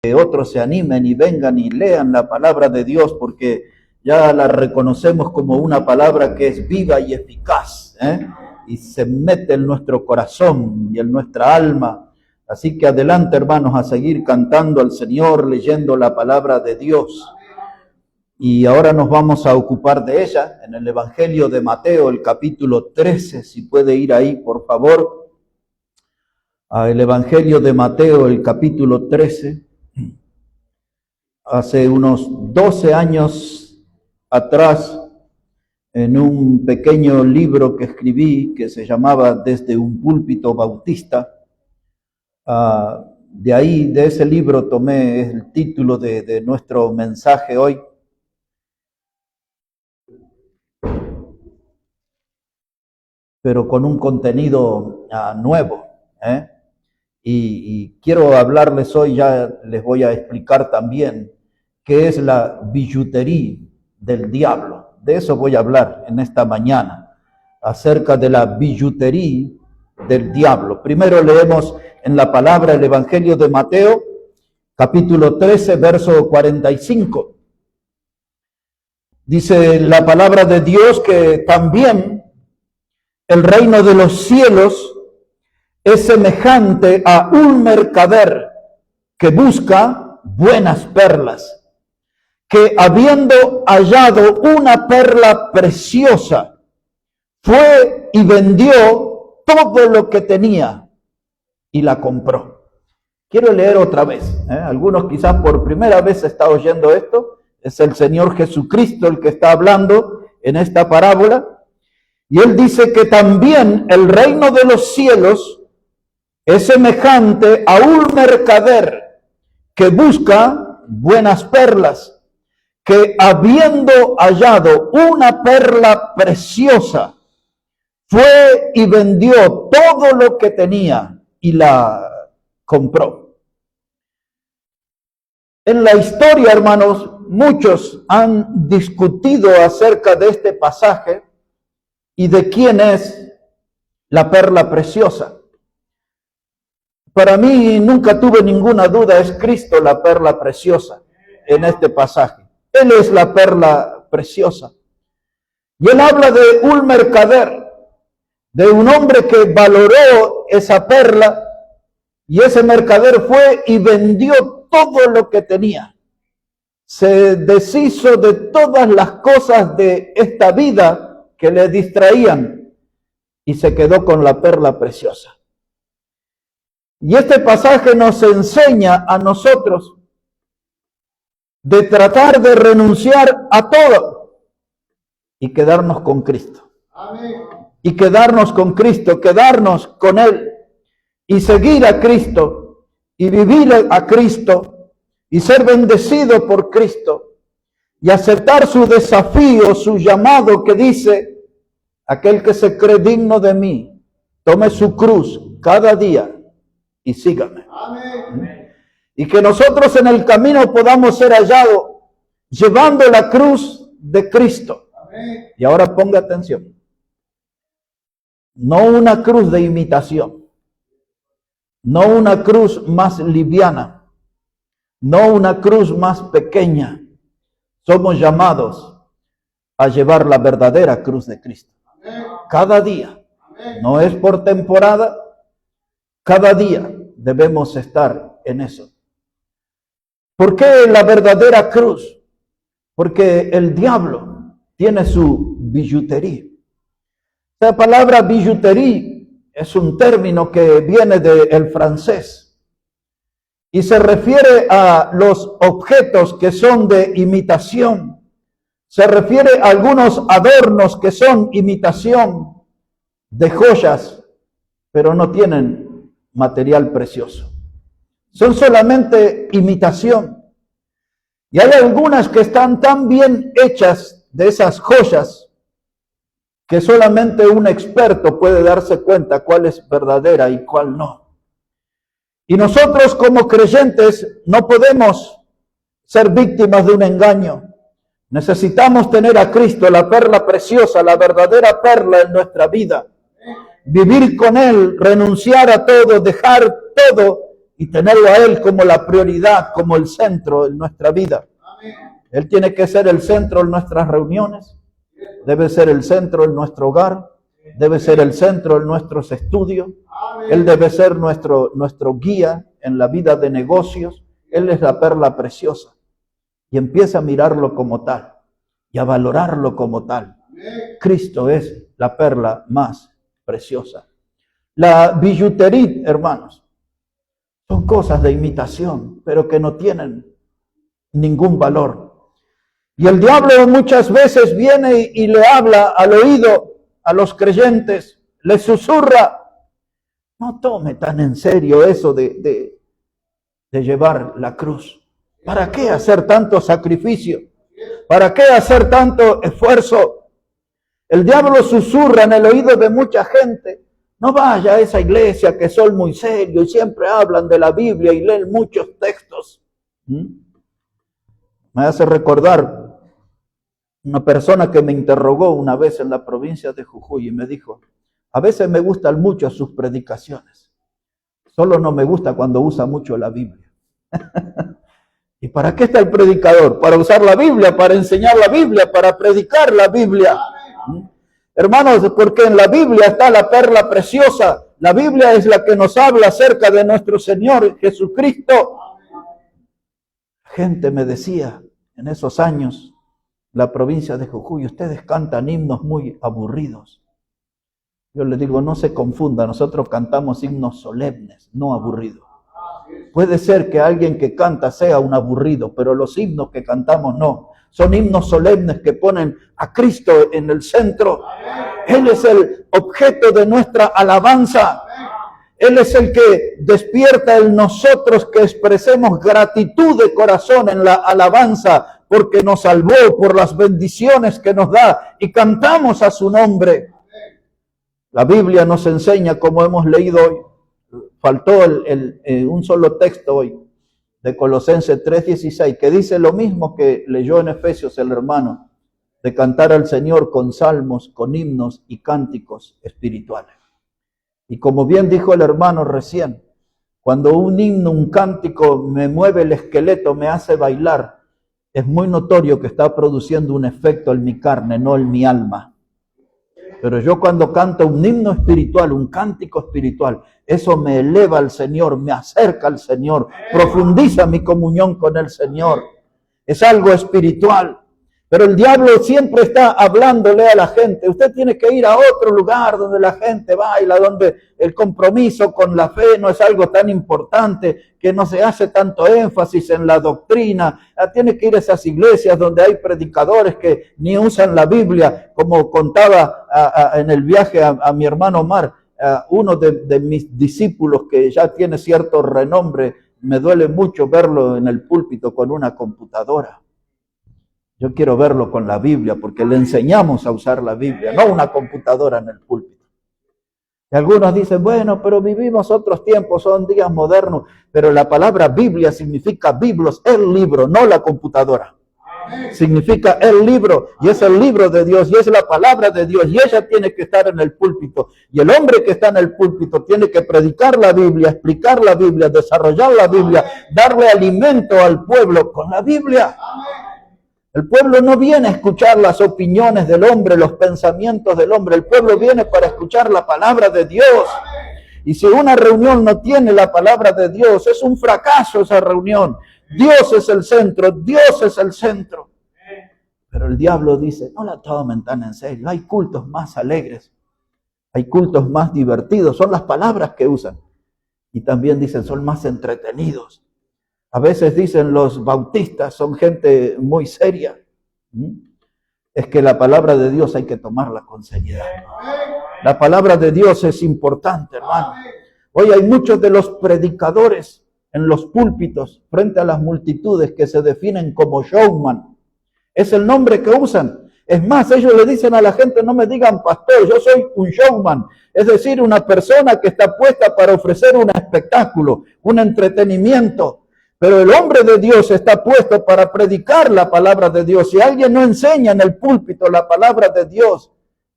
que otros se animen y vengan y lean la palabra de Dios, porque ya la reconocemos como una palabra que es viva y eficaz, y se mete en nuestro corazón y en nuestra alma. Así que adelante, hermanos, a seguir cantando al Señor, leyendo la palabra de Dios. Y ahora nos vamos a ocupar de ella en el Evangelio de Mateo, el capítulo 13, si puede ir ahí, por favor. El Evangelio de Mateo, el capítulo 13. Hace unos 12 años atrás, en un pequeño libro que escribí, que se llamaba Desde un púlpito bautista, de ahí, de ese libro, tomé el título de nuestro mensaje hoy. Pero con un contenido nuevo, Y quiero hablarles hoy, ya les voy a explicar también qué es la billutería del diablo. De eso voy a hablar en esta mañana, acerca de la billutería del diablo. Primero leemos en la palabra el Evangelio de Mateo, capítulo 13, verso 45. Dice la palabra de Dios que también el reino de los cielos es semejante a un mercader que busca buenas perlas, que habiendo hallado una perla preciosa, fue y vendió todo lo que tenía y la compró. Quiero leer otra vez. Algunos quizás por primera vez están oyendo esto. Es el Señor Jesucristo el que está hablando en esta parábola. Y Él dice que también el reino de los cielos es semejante a un mercader que busca buenas perlas, que habiendo hallado una perla preciosa, fue y vendió todo lo que tenía y la compró. En la historia, hermanos, muchos han discutido acerca de este pasaje y de quién es la perla preciosa. Para mí nunca tuve ninguna duda, es Cristo la perla preciosa en este pasaje. Él es la perla preciosa. Y Él habla de un mercader, de un hombre que valoró esa perla, y ese mercader fue y vendió todo lo que tenía. Se deshizo de todas las cosas de esta vida que le distraían y se quedó con la perla preciosa. Y este pasaje nos enseña a nosotros de tratar de renunciar a todo y quedarnos con Cristo. Amén. Y quedarnos con Cristo, quedarnos con Él y seguir a Cristo y vivir a Cristo y ser bendecido por Cristo y aceptar su desafío, su llamado que dice: aquel que se cree digno de mí, tome su cruz cada día y sígame. Amén. Y que nosotros en el camino podamos ser hallados llevando la cruz de Cristo. Amén. Y ahora ponga atención. No una cruz de imitación. No una cruz más liviana. No una cruz más pequeña. Somos llamados a llevar la verdadera cruz de Cristo. Amén. Cada día. Amén. No es por temporada. Cada día debemos estar en eso. ¿Por qué la verdadera cruz? Porque el diablo tiene su billutería. La palabra billutería es un término que viene del francés y se refiere a los objetos que son de imitación. Se refiere a algunos adornos que son imitación de joyas, pero no tienen material precioso. Son solamente imitación. Y hay algunas que están tan bien hechas de esas joyas que solamente un experto puede darse cuenta cuál es verdadera y cuál no. Y nosotros como creyentes no podemos ser víctimas de un engaño. Necesitamos tener a Cristo, la perla preciosa, la verdadera perla en nuestra vida. Vivir con Él, renunciar a todo, dejar todo y tenerlo a Él como la prioridad, como el centro en nuestra vida. Él tiene que ser el centro en nuestras reuniones, debe ser el centro en nuestro hogar, debe ser el centro en nuestros estudios. Él debe ser nuestro guía en la vida de negocios. Él es la perla preciosa. Y empieza a mirarlo como tal y a valorarlo como tal. Cristo es la perla más preciosa. La billutería, hermanos, son cosas de imitación, pero que no tienen ningún valor. Y el diablo muchas veces viene y le habla al oído a los creyentes, les susurra: no tome tan en serio eso de llevar la cruz. ¿Para qué hacer tanto sacrificio? ¿Para qué hacer tanto esfuerzo? El diablo susurra en el oído de mucha gente: no vaya a esa iglesia que son muy serios y siempre hablan de la Biblia y leen muchos textos. Me hace recordar una persona que me interrogó una vez en la provincia de Jujuy y me dijo: a veces me gustan mucho sus predicaciones, solo no me gusta cuando usa mucho la Biblia. ¿Y para qué está el predicador? Para usar la Biblia, para enseñar la Biblia, para predicar la Biblia. Hermanos, porque en la Biblia está la perla preciosa. La Biblia es la que nos habla acerca de nuestro Señor Jesucristo. Gente me decía en esos años, la provincia de Jujuy: ustedes cantan himnos muy aburridos. Yo les digo: no se confunda, nosotros cantamos himnos solemnes, no aburridos. Puede ser que alguien que canta sea un aburrido, pero los himnos que cantamos no. Son himnos solemnes que ponen a Cristo en el centro. Él es el objeto de nuestra alabanza. Él es el que despierta en nosotros que expresemos gratitud de corazón en la alabanza, porque nos salvó, por las bendiciones que nos da, y cantamos a su nombre. La Biblia nos enseña, como hemos leído hoy, faltó un solo texto hoy, de Colosenses 3:16, que dice lo mismo que leyó en Efesios el hermano, de cantar al Señor con salmos, con himnos y cánticos espirituales. Y como bien dijo el hermano recién, cuando un himno, un cántico me mueve el esqueleto, me hace bailar, es muy notorio que está produciendo un efecto en mi carne, no en mi alma. Pero yo cuando canto un himno espiritual, un cántico espiritual, eso me eleva al Señor, me acerca al Señor, profundiza mi comunión con el Señor. Es algo espiritual. Pero el diablo siempre está hablándole a la gente: usted tiene que ir a otro lugar donde la gente baila, donde el compromiso con la fe no es algo tan importante, que no se hace tanto énfasis en la doctrina. Tiene que ir a esas iglesias donde hay predicadores que ni usan la Biblia, como contaba en el viaje a mi hermano Omar, uno de mis discípulos que ya tiene cierto renombre. Me duele mucho verlo en el púlpito con una computadora. Yo quiero verlo con la Biblia, porque le enseñamos a usar la Biblia, no una computadora en el púlpito. Y algunos dicen: bueno, pero vivimos otros tiempos, son días modernos. Pero la palabra Biblia significa biblos, el libro, no la computadora. Significa el libro, y es el libro de Dios, y es la palabra de Dios, y ella tiene que estar en el púlpito. Y el hombre que está en el púlpito tiene que predicar la Biblia, explicar la Biblia, desarrollar la Biblia, darle alimento al pueblo con la Biblia. El pueblo no viene a escuchar las opiniones del hombre, los pensamientos del hombre. El pueblo viene para escuchar la palabra de Dios. Y si una reunión no tiene la palabra de Dios, es un fracaso esa reunión. Dios es el centro, Dios es el centro. Pero el diablo dice: no la tomen tan en serio. Hay cultos más alegres, hay cultos más divertidos. Son las palabras que usan. Y también dicen: son más entretenidos. A veces dicen los bautistas son gente muy seria. Es que la palabra de Dios hay que tomarla con seriedad. La palabra de Dios es importante, hermano. Hoy hay muchos de los predicadores en los púlpitos frente a las multitudes que se definen como showman. Es el nombre que usan. Es más, ellos le dicen a la gente: no me digan pastor, yo soy un showman. Es decir, una persona que está puesta para ofrecer un espectáculo, un entretenimiento. Pero el hombre de Dios está puesto para predicar la palabra de Dios. Si alguien no enseña en el púlpito la palabra de Dios,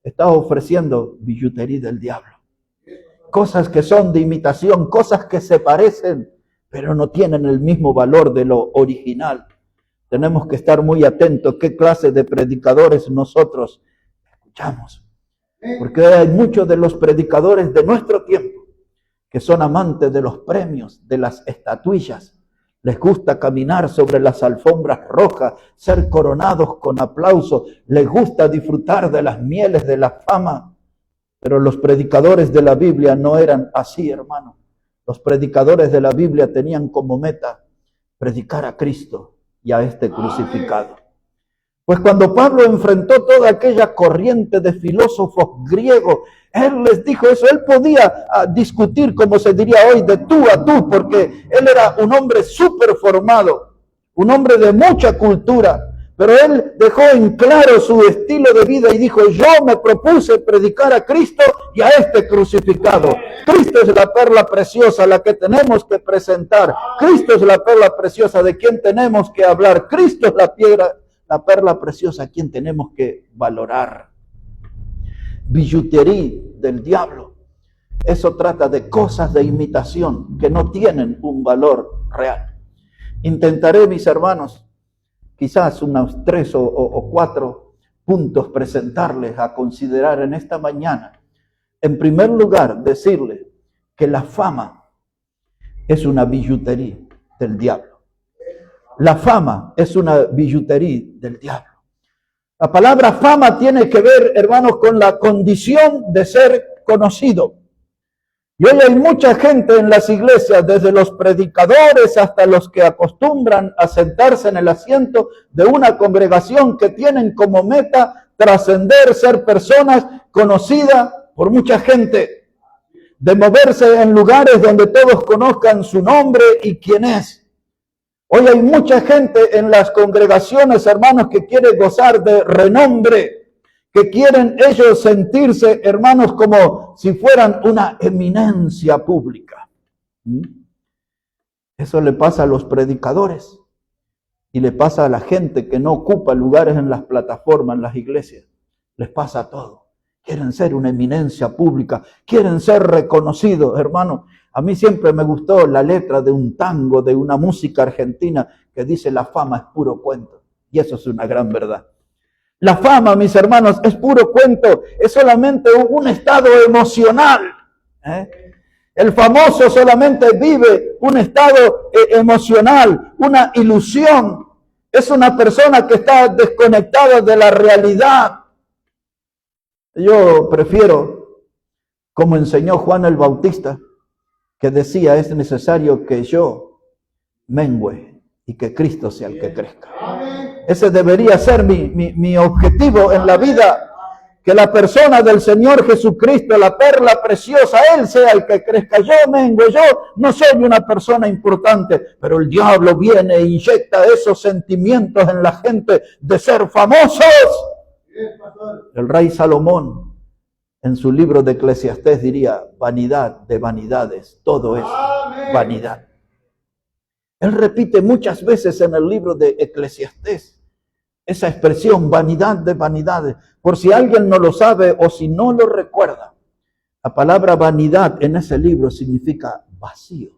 está ofreciendo billutería del diablo. Cosas que son de imitación, cosas que se parecen, pero no tienen el mismo valor de lo original. Tenemos que estar muy atentos qué clase de predicadores nosotros escuchamos. Porque hay muchos de los predicadores de nuestro tiempo que son amantes de los premios, de las estatuillas. Les gusta caminar sobre las alfombras rojas, ser coronados con aplausos. Les gusta disfrutar de las mieles de la fama. Pero los predicadores de la Biblia no eran así, hermano. Los predicadores de la Biblia tenían como meta predicar a Cristo y a este crucificado. Pues cuando Pablo enfrentó toda aquella corriente de filósofos griegos, él les dijo eso. Él podía discutir, como se diría hoy, de tú a tú, porque él era un hombre súper formado, un hombre de mucha cultura. Pero él dejó en claro su estilo de vida y dijo, yo me propuse predicar a Cristo y a este crucificado. Cristo es la perla preciosa, la que tenemos que presentar. Cristo es la perla preciosa de quien tenemos que hablar. Cristo es la perla preciosa a quien tenemos que valorar. Billutería del diablo. Eso trata de cosas de imitación que no tienen un valor real. Intentaré, mis hermanos, quizás unos 3 o 4 puntos presentarles a considerar en esta mañana. En primer lugar, decirles que la fama es una billutería del diablo. La fama es una billutería del diablo. La palabra fama tiene que ver, hermanos, con la condición de ser conocido. Y hoy hay mucha gente en las iglesias, desde los predicadores hasta los que acostumbran a sentarse en el asiento de una congregación, que tienen como meta trascender, ser personas conocidas por mucha gente, de moverse en lugares donde todos conozcan su nombre y quién es. Hoy hay mucha gente en las congregaciones, hermanos, que quiere gozar de renombre, que quieren ellos sentirse, hermanos, como si fueran una eminencia pública. Eso le pasa a los predicadores y le pasa a la gente que no ocupa lugares en las plataformas, en las iglesias. Les pasa a todo. Quieren ser una eminencia pública, quieren ser reconocidos, hermanos. A mí siempre me gustó la letra de un tango, de una música argentina, que dice: la fama es puro cuento. Y eso es una gran verdad. La fama, mis hermanos, es puro cuento, es solamente un estado emocional. El famoso solamente vive un estado emocional, una ilusión. Es una persona que está desconectada de la realidad. Yo prefiero, como enseñó Juan el Bautista, que decía: es necesario que yo mengüe y que Cristo sea el que crezca. Ese debería ser mi objetivo en la vida, que la persona del Señor Jesucristo, la perla preciosa, Él sea el que crezca. Yo mengüe, yo no soy una persona importante, pero el diablo viene e inyecta esos sentimientos en la gente de ser famosos. El rey Salomón, en su libro de Eclesiastés, diría: vanidad de vanidades, todo es vanidad. Él repite muchas veces en el libro de Eclesiastés esa expresión, vanidad de vanidades. Por si alguien no lo sabe o si no lo recuerda, la palabra vanidad en ese libro significa vacío.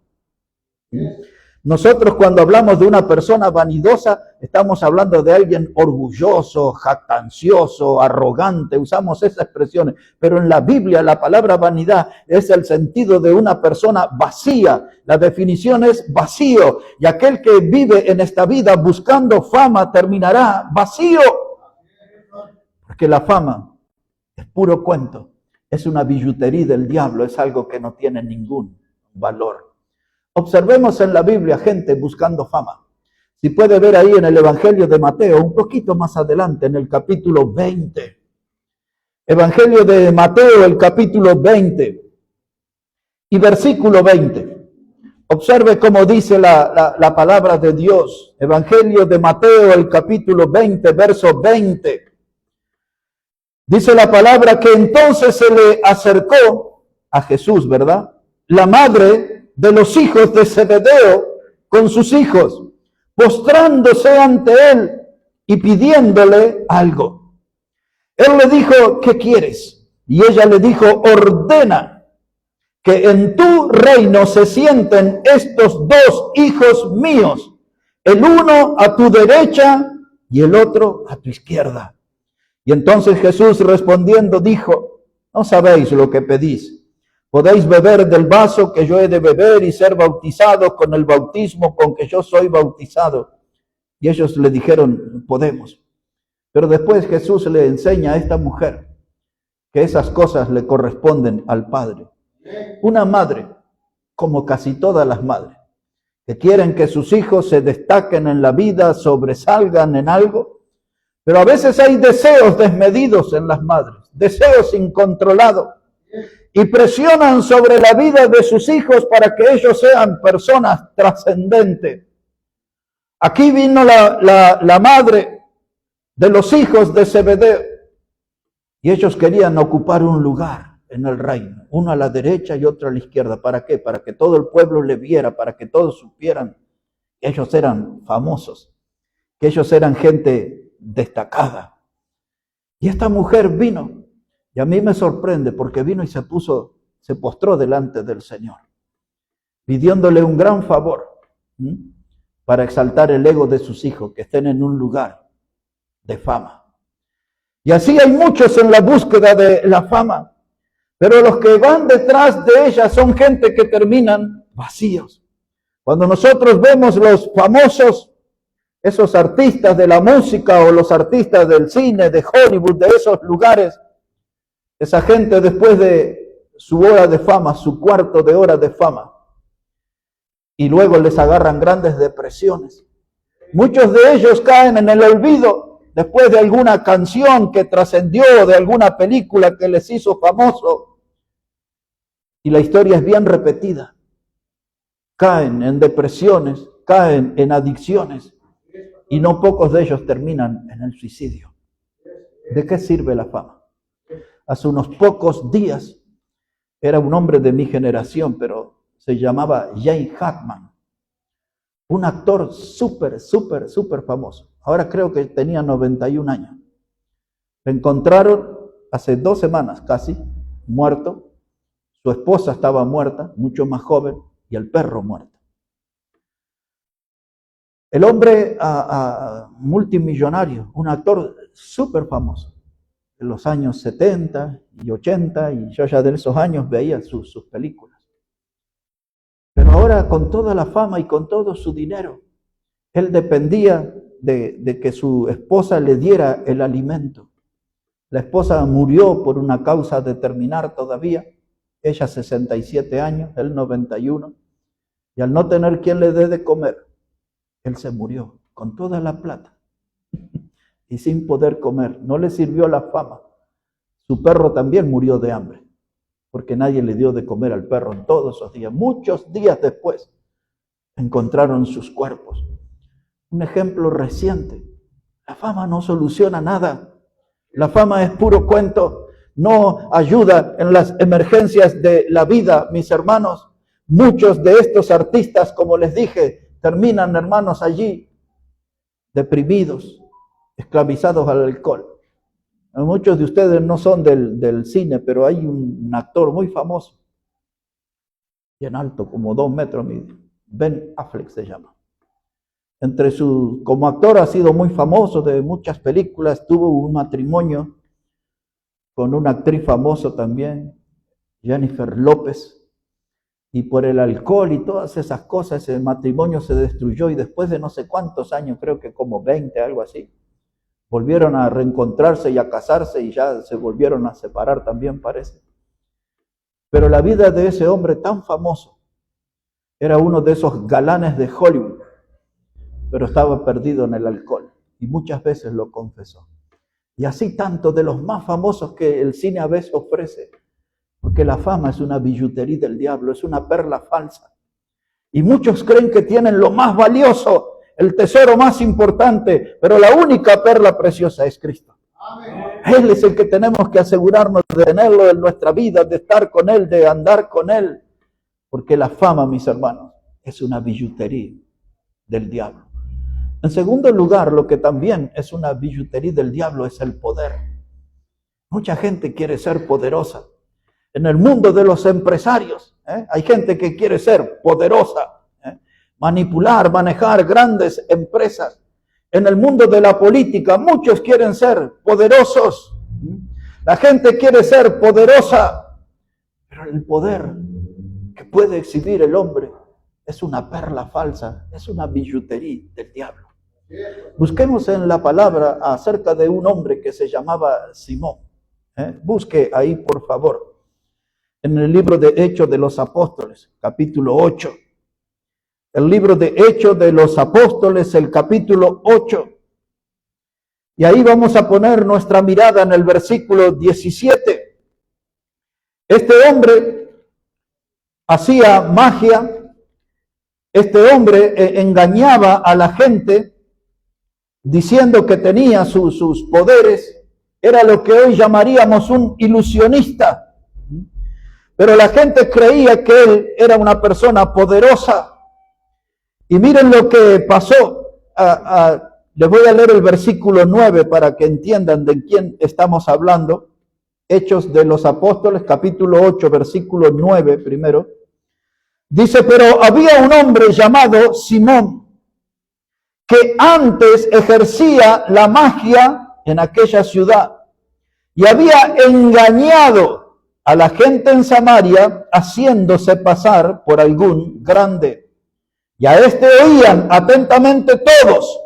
Nosotros, cuando hablamos de una persona vanidosa, estamos hablando de alguien orgulloso, jactancioso, arrogante. Usamos esas expresiones. Pero en la Biblia la palabra vanidad es el sentido de una persona vacía. La definición es vacío. Y aquel que vive en esta vida buscando fama terminará vacío. Porque la fama es puro cuento. Es una billutería del diablo. Es algo que no tiene ningún valor. Observemos en la Biblia gente buscando fama. Si puede ver ahí en el Evangelio de Mateo, un poquito más adelante, en el capítulo 20. Evangelio de Mateo, el capítulo 20 y versículo 20. Observe cómo dice la palabra de Dios. Evangelio de Mateo, el capítulo 20, verso 20. Dice la palabra que entonces se le acercó a Jesús, ¿verdad?, la madre de los hijos de Zebedeo con sus hijos, postrándose ante él y pidiéndole algo. Él le dijo: ¿qué quieres? Y ella le dijo: ordena que en tu reino se sienten estos dos hijos míos, el uno a tu derecha y el otro a tu izquierda. Y entonces Jesús respondiendo dijo, no sabéis lo que pedís. ¿Podéis beber del vaso que yo he de beber y ser bautizados con el bautismo con que yo soy bautizado? Y ellos le dijeron, podemos. Pero después Jesús le enseña a esta mujer que esas cosas le corresponden al Padre. Una madre, como casi todas las madres, que quieren que sus hijos se destaquen en la vida, sobresalgan en algo, pero a veces hay deseos desmedidos en las madres, deseos incontrolados, y presionan sobre la vida de sus hijos para que ellos sean personas trascendentes. Aquí vino la madre de los hijos de Zebedeo, y ellos querían ocupar un lugar en el reino, uno a la derecha y otro a la izquierda. ¿Para qué? Para que todo el pueblo le viera, para que todos supieran que ellos eran famosos, que ellos eran gente destacada. Y esta mujer vino, y a mí me sorprende porque vino y se postró delante del Señor, pidiéndole un gran favor para exaltar el ego de sus hijos, que estén en un lugar de fama. Y así hay muchos en la búsqueda de la fama, pero los que van detrás de ella son gente que terminan vacíos. Cuando nosotros vemos los famosos, esos artistas de la música o los artistas del cine, de Hollywood, de esos lugares, esa gente después de su hora de fama, su cuarto de hora de fama, y luego les agarran grandes depresiones. Muchos de ellos caen en el olvido después de alguna canción que trascendió, de alguna película que les hizo famoso, y la historia es bien repetida. Caen en depresiones, caen en adicciones, y no pocos de ellos terminan en el suicidio. ¿De qué sirve la fama? Hace unos pocos días, era un hombre de mi generación, pero se llamaba Jay Hackman, un actor súper famoso. Ahora creo que tenía 91 años. Lo encontraron hace 2 semanas casi, muerto. Su esposa estaba muerta, mucho más joven, y el perro muerto. El hombre multimillonario, un actor súper famoso, en los años 70 y 80, y yo ya de esos años veía sus películas. Pero ahora, con toda la fama y con todo su dinero, él dependía de que su esposa le diera el alimento. La esposa murió por una causa a determinar todavía, ella 67 años, él 91, y al no tener quien le dé de comer, él se murió con toda la plata y sin poder comer. No le sirvió la fama. Su perro también murió de hambre, porque nadie le dio de comer al perro en todos esos días. Muchos días después encontraron sus cuerpos. Un ejemplo reciente. La fama no soluciona nada. La fama es puro cuento. No ayuda en las emergencias de la vida, mis hermanos. Muchos de estos artistas, como les dije, terminan, hermanos, allí deprimidos, esclavizados al alcohol. Muchos de ustedes no son del cine, pero hay un actor muy famoso, bien alto, como 2 metros, Ben Affleck se llama. Como actor ha sido muy famoso de muchas películas, tuvo un matrimonio con una actriz famosa también, Jennifer López, y por el alcohol y todas esas cosas, ese matrimonio se destruyó, y después de no sé cuántos años, creo que como 20, algo así, volvieron a reencontrarse y a casarse, y ya se volvieron a separar también, parece. Pero la vida de ese hombre tan famoso era uno de esos galanes de Hollywood, pero estaba perdido en el alcohol, y muchas veces lo confesó. Y así tanto de los más famosos que el cine a veces ofrece, porque la fama es una billutería del diablo, es una perla falsa. Y muchos creen que tienen lo más valioso, el tesoro más importante, pero la única perla preciosa es Cristo. Amén. Él es el que tenemos que asegurarnos de tenerlo en nuestra vida, de estar con Él, de andar con Él. Porque la fama, mis hermanos, es una billutería del diablo. En segundo lugar, lo que también es una billutería del diablo es el poder. Mucha gente quiere ser poderosa. En el mundo de los empresarios, Hay gente que quiere ser poderosa, manipular, manejar grandes empresas. En el mundo de la política, muchos quieren ser poderosos. La gente quiere ser poderosa, pero el poder que puede exhibir el hombre es una perla falsa, es una billutería del diablo. Busquemos en la palabra acerca de un hombre que se llamaba Simón. Busque ahí, por favor, en el libro de Hechos de los Apóstoles, capítulo 8. El libro de Hechos de los Apóstoles, el capítulo 8. Y ahí vamos a poner nuestra mirada en el versículo 17. Este hombre hacía magia, este hombre engañaba a la gente diciendo que tenía sus poderes, era lo que hoy llamaríamos un ilusionista. Pero la gente creía que él era una persona poderosa. Y miren lo que pasó. Les voy a leer el versículo 9 para que entiendan de quién estamos hablando. Hechos de los Apóstoles, capítulo 8, versículo 9 primero. Dice, pero había un hombre llamado Simón, que antes ejercía la magia en aquella ciudad y había engañado a la gente en Samaria, haciéndose pasar por algún grande. Y a este oían atentamente todos,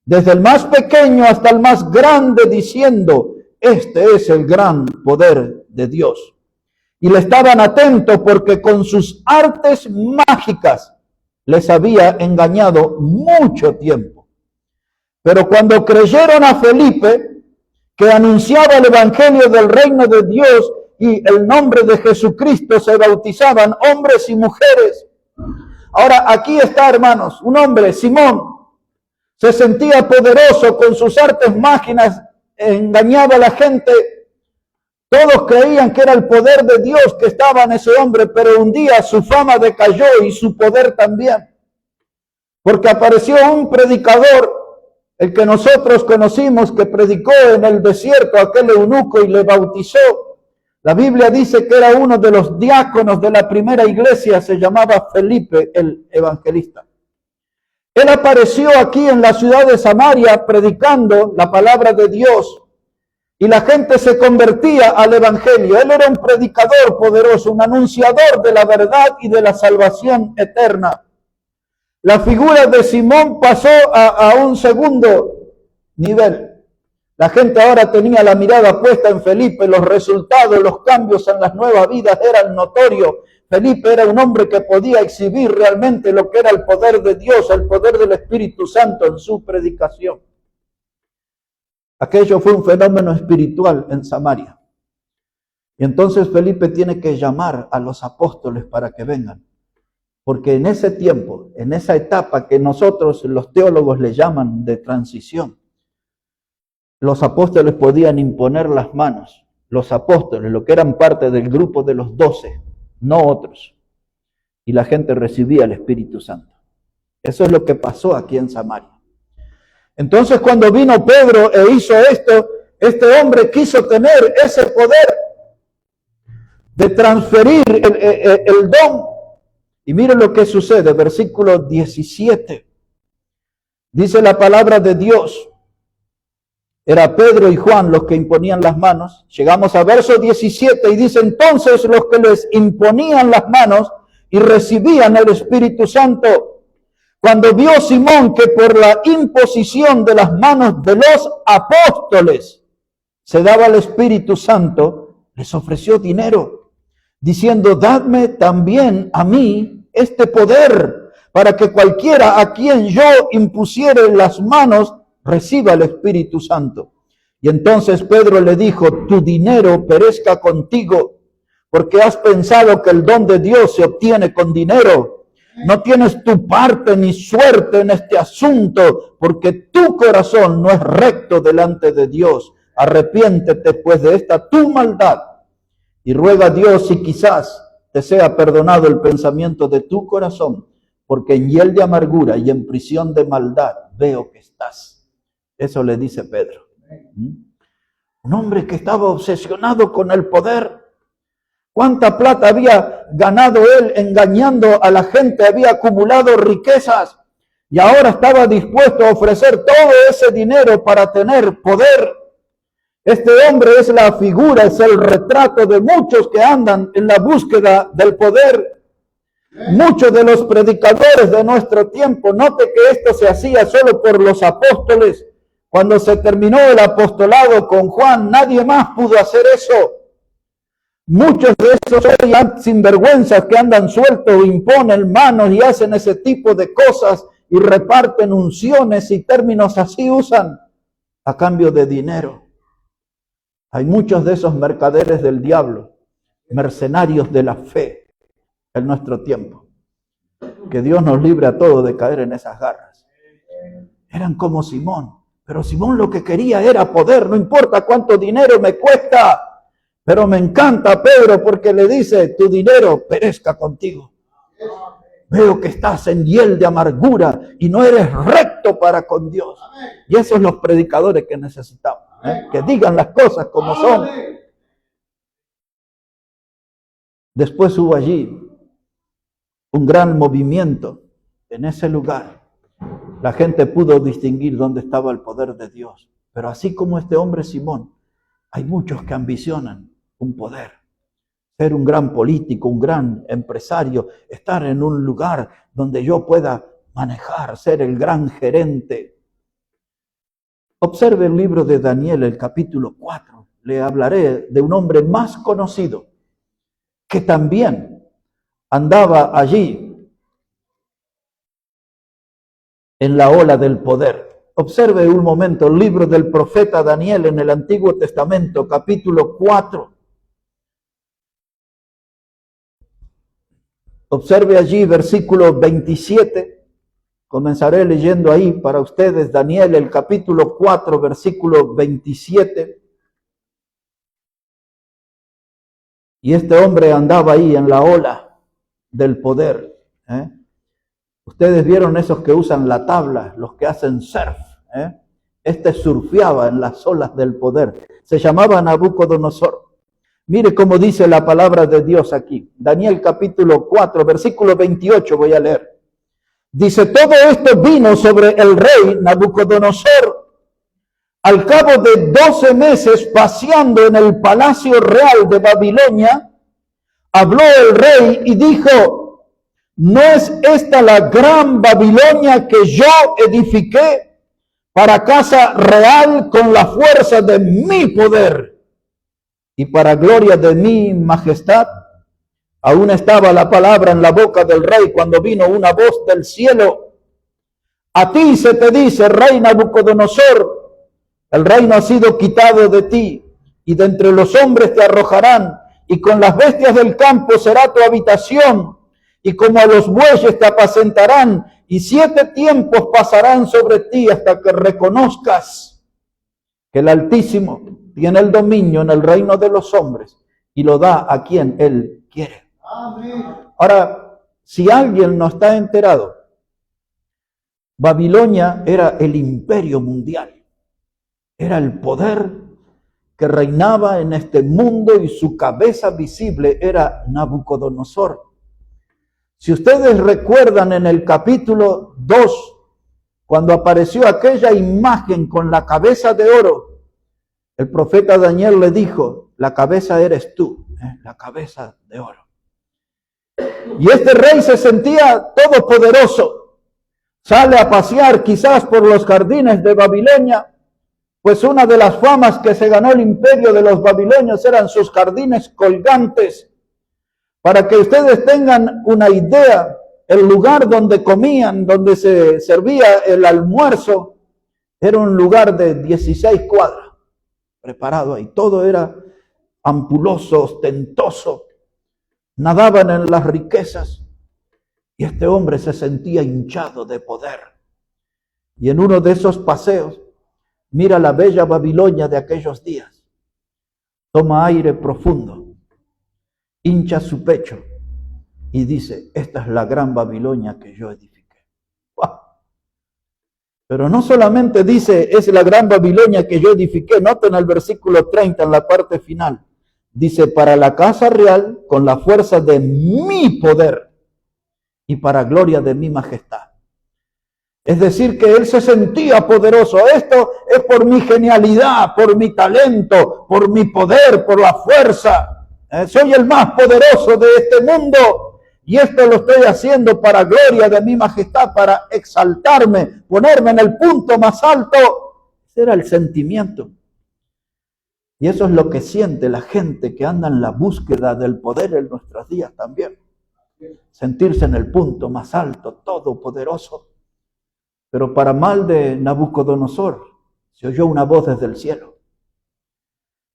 desde el más pequeño hasta el más grande, diciendo, este es el gran poder de Dios. Y le estaban atentos porque con sus artes mágicas les había engañado mucho tiempo. Pero cuando creyeron a Felipe, que anunciaba el evangelio del reino de Dios y el nombre de Jesucristo, se bautizaban hombres y mujeres. Ahora aquí está, hermanos, un hombre, Simón, se sentía poderoso con sus artes mágicas, engañaba a la gente. Todos creían que era el poder de Dios que estaba en ese hombre, pero un día su fama decayó y su poder también. Porque apareció un predicador, el que nosotros conocimos, que predicó en el desierto a aquel eunuco y le bautizó. La Biblia dice que era uno de los diáconos de la primera iglesia, se llamaba Felipe el evangelista. Él apareció aquí en la ciudad de Samaria predicando la palabra de Dios y la gente se convertía al evangelio. Él era un predicador poderoso, un anunciador de la verdad y de la salvación eterna. La figura de Simón pasó a un segundo nivel. La gente ahora tenía la mirada puesta en Felipe, los resultados, los cambios en las nuevas vidas eran notorios. Felipe era un hombre que podía exhibir realmente lo que era el poder de Dios, el poder del Espíritu Santo en su predicación. Aquello fue un fenómeno espiritual en Samaria. Y entonces Felipe tiene que llamar a los apóstoles para que vengan. Porque en ese tiempo, en esa etapa que nosotros los teólogos le llaman de transición, los apóstoles podían imponer las manos. Los apóstoles, lo que eran parte del grupo de los 12, no otros. Y la gente recibía el Espíritu Santo. Eso es lo que pasó aquí en Samaria. Entonces cuando vino Pedro e hizo esto, este hombre quiso tener ese poder de transferir el don. Y miren lo que sucede, versículo 17. Dice la palabra de Dios. Era Pedro y Juan los que imponían las manos. Llegamos a verso 17 y dice, entonces los que les imponían las manos y recibían el Espíritu Santo, cuando vio Simón que por la imposición de las manos de los apóstoles se daba el Espíritu Santo, les ofreció dinero, diciendo, dadme también a mí este poder, para que cualquiera a quien yo impusiere las manos reciba el Espíritu Santo. Y entonces Pedro le dijo, tu dinero perezca contigo, porque has pensado que el don de Dios se obtiene con dinero. No tienes tu parte ni suerte en este asunto, porque tu corazón no es recto delante de Dios. Arrepiéntete pues de esta tu maldad y ruega a Dios si quizás te sea perdonado el pensamiento de tu corazón, porque en hiel de amargura y en prisión de maldad veo que estás. Eso le dice Pedro. Un hombre que estaba obsesionado con el poder, ¿Cuánta plata había ganado él engañando a la gente? Había acumulado riquezas y ahora estaba dispuesto a ofrecer todo ese dinero para tener poder. Este hombre es la figura, es el retrato de muchos que andan en la búsqueda del poder. Muchos de los predicadores de nuestro tiempo, note que esto se hacía solo por los apóstoles. Cuando se terminó el apostolado con Juan, nadie más pudo hacer eso. Muchos de esos hoy sinvergüenzas que andan sueltos, imponen manos y hacen ese tipo de cosas y reparten unciones y términos así usan a cambio de dinero. Hay muchos de esos mercaderes del diablo, mercenarios de la fe en nuestro tiempo. Que Dios nos libre a todos de caer en esas garras. Eran como Simón, pero Simón lo que quería era poder, no importa cuánto dinero me cuesta. Pero me encanta Pedro porque le dice, tu dinero perezca contigo. Veo que estás en hiel de amargura y no eres recto para con Dios. Y esos son los predicadores que necesitamos, que digan las cosas como son. Después hubo allí un gran movimiento en ese lugar. La gente pudo distinguir dónde estaba el poder de Dios. Pero así como este hombre Simón, hay muchos que ambicionan un poder, ser un gran político, un gran empresario, estar en un lugar donde yo pueda manejar, ser el gran gerente. Observe el libro de Daniel, el capítulo 4. Le hablaré de un hombre más conocido que también andaba allí en la ola del poder. Observe un momento el libro del profeta Daniel en el Antiguo Testamento, capítulo 4. Observe allí versículo 27. Comenzaré leyendo ahí para ustedes Daniel, el capítulo 4, versículo 27. Y este hombre andaba ahí en la ola del poder. Ustedes vieron esos que usan la tabla, los que hacen surf. Este surfeaba en las olas del poder. Se llamaba Nabucodonosor. Mire cómo dice la palabra de Dios aquí. Daniel capítulo 4, versículo 28 voy a leer. Dice, todo esto vino sobre el rey Nabucodonosor. Al cabo de 12 meses paseando en el palacio real de Babilonia, habló el rey y dijo, ¿no es esta la gran Babilonia que yo edifiqué para casa real con la fuerza de mi poder y para gloria de mi majestad? Aún estaba la palabra en la boca del rey cuando vino una voz del cielo. A ti se te dice, rey Nabucodonosor, el reino ha sido quitado de ti y de entre los hombres te arrojarán y con las bestias del campo será tu habitación y como a los bueyes te apacentarán y 7 tiempos pasarán sobre ti hasta que reconozcas que el Altísimo tiene el dominio en el reino de los hombres y lo da a quien Él quiere. Amén. Ahora, si alguien no está enterado, Babilonia era el imperio mundial. Era el poder que reinaba en este mundo y su cabeza visible era Nabucodonosor. Si ustedes recuerdan en el capítulo 2, cuando apareció aquella imagen con la cabeza de oro, el profeta Daniel le dijo, la cabeza eres tú, la cabeza de oro. Y este rey se sentía todopoderoso. Sale a pasear quizás por los jardines de Babilonia, pues una de las famas que se ganó el imperio de los babilonios eran sus jardines colgantes. Para que ustedes tengan una idea, el lugar donde comían, donde se servía el almuerzo, era un lugar de 16 cuadras, preparado ahí. Todo era ampuloso, ostentoso. Nadaban en las riquezas. Y este hombre se sentía hinchado de poder. Y en uno de esos paseos, mira la bella Babilonia de aquellos días. Toma aire profundo, hincha su pecho y dice, esta es la gran Babilonia que yo edifiqué. ¡Wow! Pero no solamente dice, es la gran Babilonia que yo edifiqué. Noten el versículo 30 en la parte final. Dice, para la casa real, con la fuerza de mi poder y para gloria de mi majestad. Es decir, que él se sentía poderoso. Esto es por mi genialidad, por mi talento, por mi poder, por la fuerza. Soy el más poderoso de este mundo. Y esto lo estoy haciendo para gloria de mi majestad, para exaltarme, ponerme en el punto más alto. Ese era el sentimiento. Y eso es lo que siente la gente que anda en la búsqueda del poder en nuestros días también. Sentirse en el punto más alto, todopoderoso. Pero para mal de Nabucodonosor, se oyó una voz desde el cielo.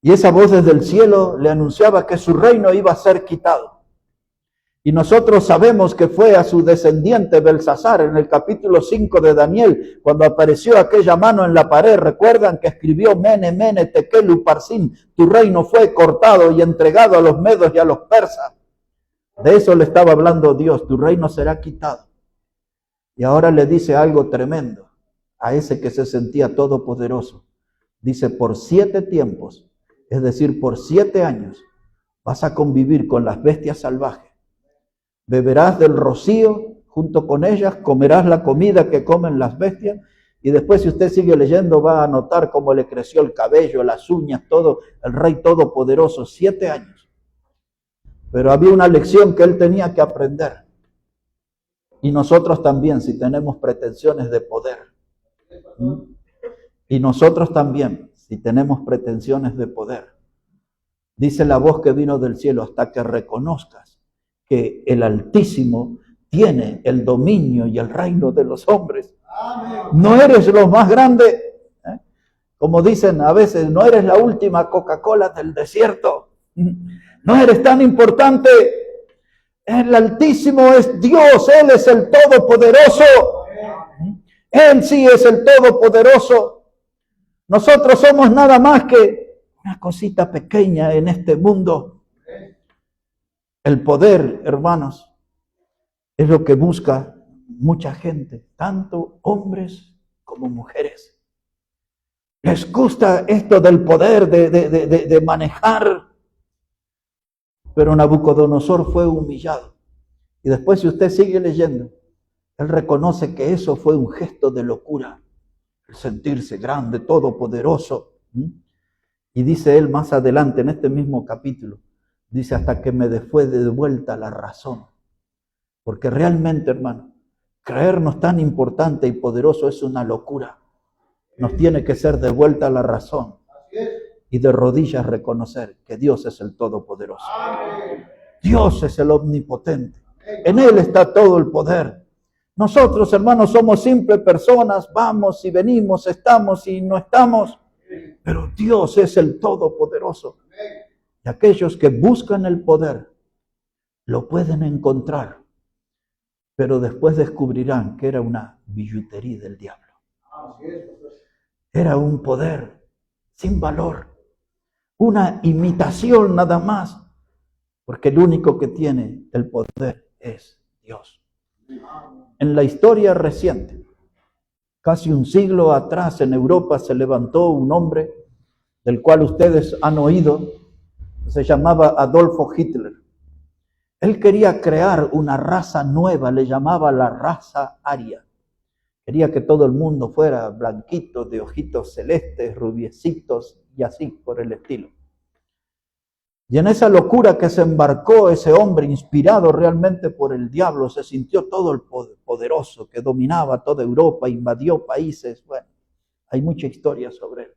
Y esa voz desde el cielo le anunciaba que su reino iba a ser quitado. Y nosotros sabemos que fue a su descendiente Belsasar en el capítulo 5 de Daniel, cuando apareció aquella mano en la pared. Recuerdan que escribió Mene, Mene, Tekel, Uparsin, tu reino fue cortado y entregado a los medos y a los persas. De eso le estaba hablando Dios, tu reino será quitado. Y ahora le dice algo tremendo a ese que se sentía todopoderoso. Dice, por 7 tiempos, es decir, por 7 años, vas a convivir con las bestias salvajes. Beberás del rocío junto con ellas, comerás la comida que comen las bestias, y después, si usted sigue leyendo, va a notar cómo le creció el cabello, las uñas, todo, el rey todopoderoso, 7 años. Pero había una lección que él tenía que aprender. Y nosotros también, si tenemos pretensiones de poder. Y nosotros también, si tenemos pretensiones de poder. Dice la voz que vino del cielo, hasta que reconozcas que el Altísimo tiene el dominio y el reino de los hombres. No eres lo más grande, como dicen a veces, no eres la última Coca-Cola del desierto. No eres tan importante. El Altísimo es Dios, Él es el Todopoderoso. Él sí es el Todopoderoso. Nosotros somos nada más que una cosita pequeña en este mundo. El poder, hermanos, es lo que busca mucha gente, tanto hombres como mujeres. Les gusta esto del poder, de manejar. Pero Nabucodonosor fue humillado. Y después, si usted sigue leyendo, él reconoce que eso fue un gesto de locura. El sentirse grande, todopoderoso. Y dice él más adelante, en este mismo capítulo, dice, hasta que me fue de vuelta la razón. Porque realmente, hermano, creernos tan importante y poderoso es una locura. Nos tiene que ser de vuelta la razón. Y de rodillas reconocer que Dios es el Todopoderoso. Dios es el Omnipotente. En Él está todo el poder. Nosotros, hermanos, somos simples personas. Vamos y venimos, estamos y no estamos. Pero Dios es el Todopoderoso. Y aquellos que buscan el poder lo pueden encontrar, pero después descubrirán que era una billutería del diablo. Era un poder sin valor, una imitación nada más, porque el único que tiene el poder es Dios. En la historia reciente, casi un siglo atrás, en Europa se levantó un hombre del cual ustedes han oído. Se llamaba Adolfo Hitler. Él quería crear una raza nueva, le llamaba la raza aria. Quería que todo el mundo fuera blanquito, de ojitos celestes, rubiecitos y así por el estilo. Y en esa locura que se embarcó ese hombre, inspirado realmente por el diablo, se sintió todo el poderoso que dominaba toda Europa, invadió países. Bueno, hay mucha historia sobre él.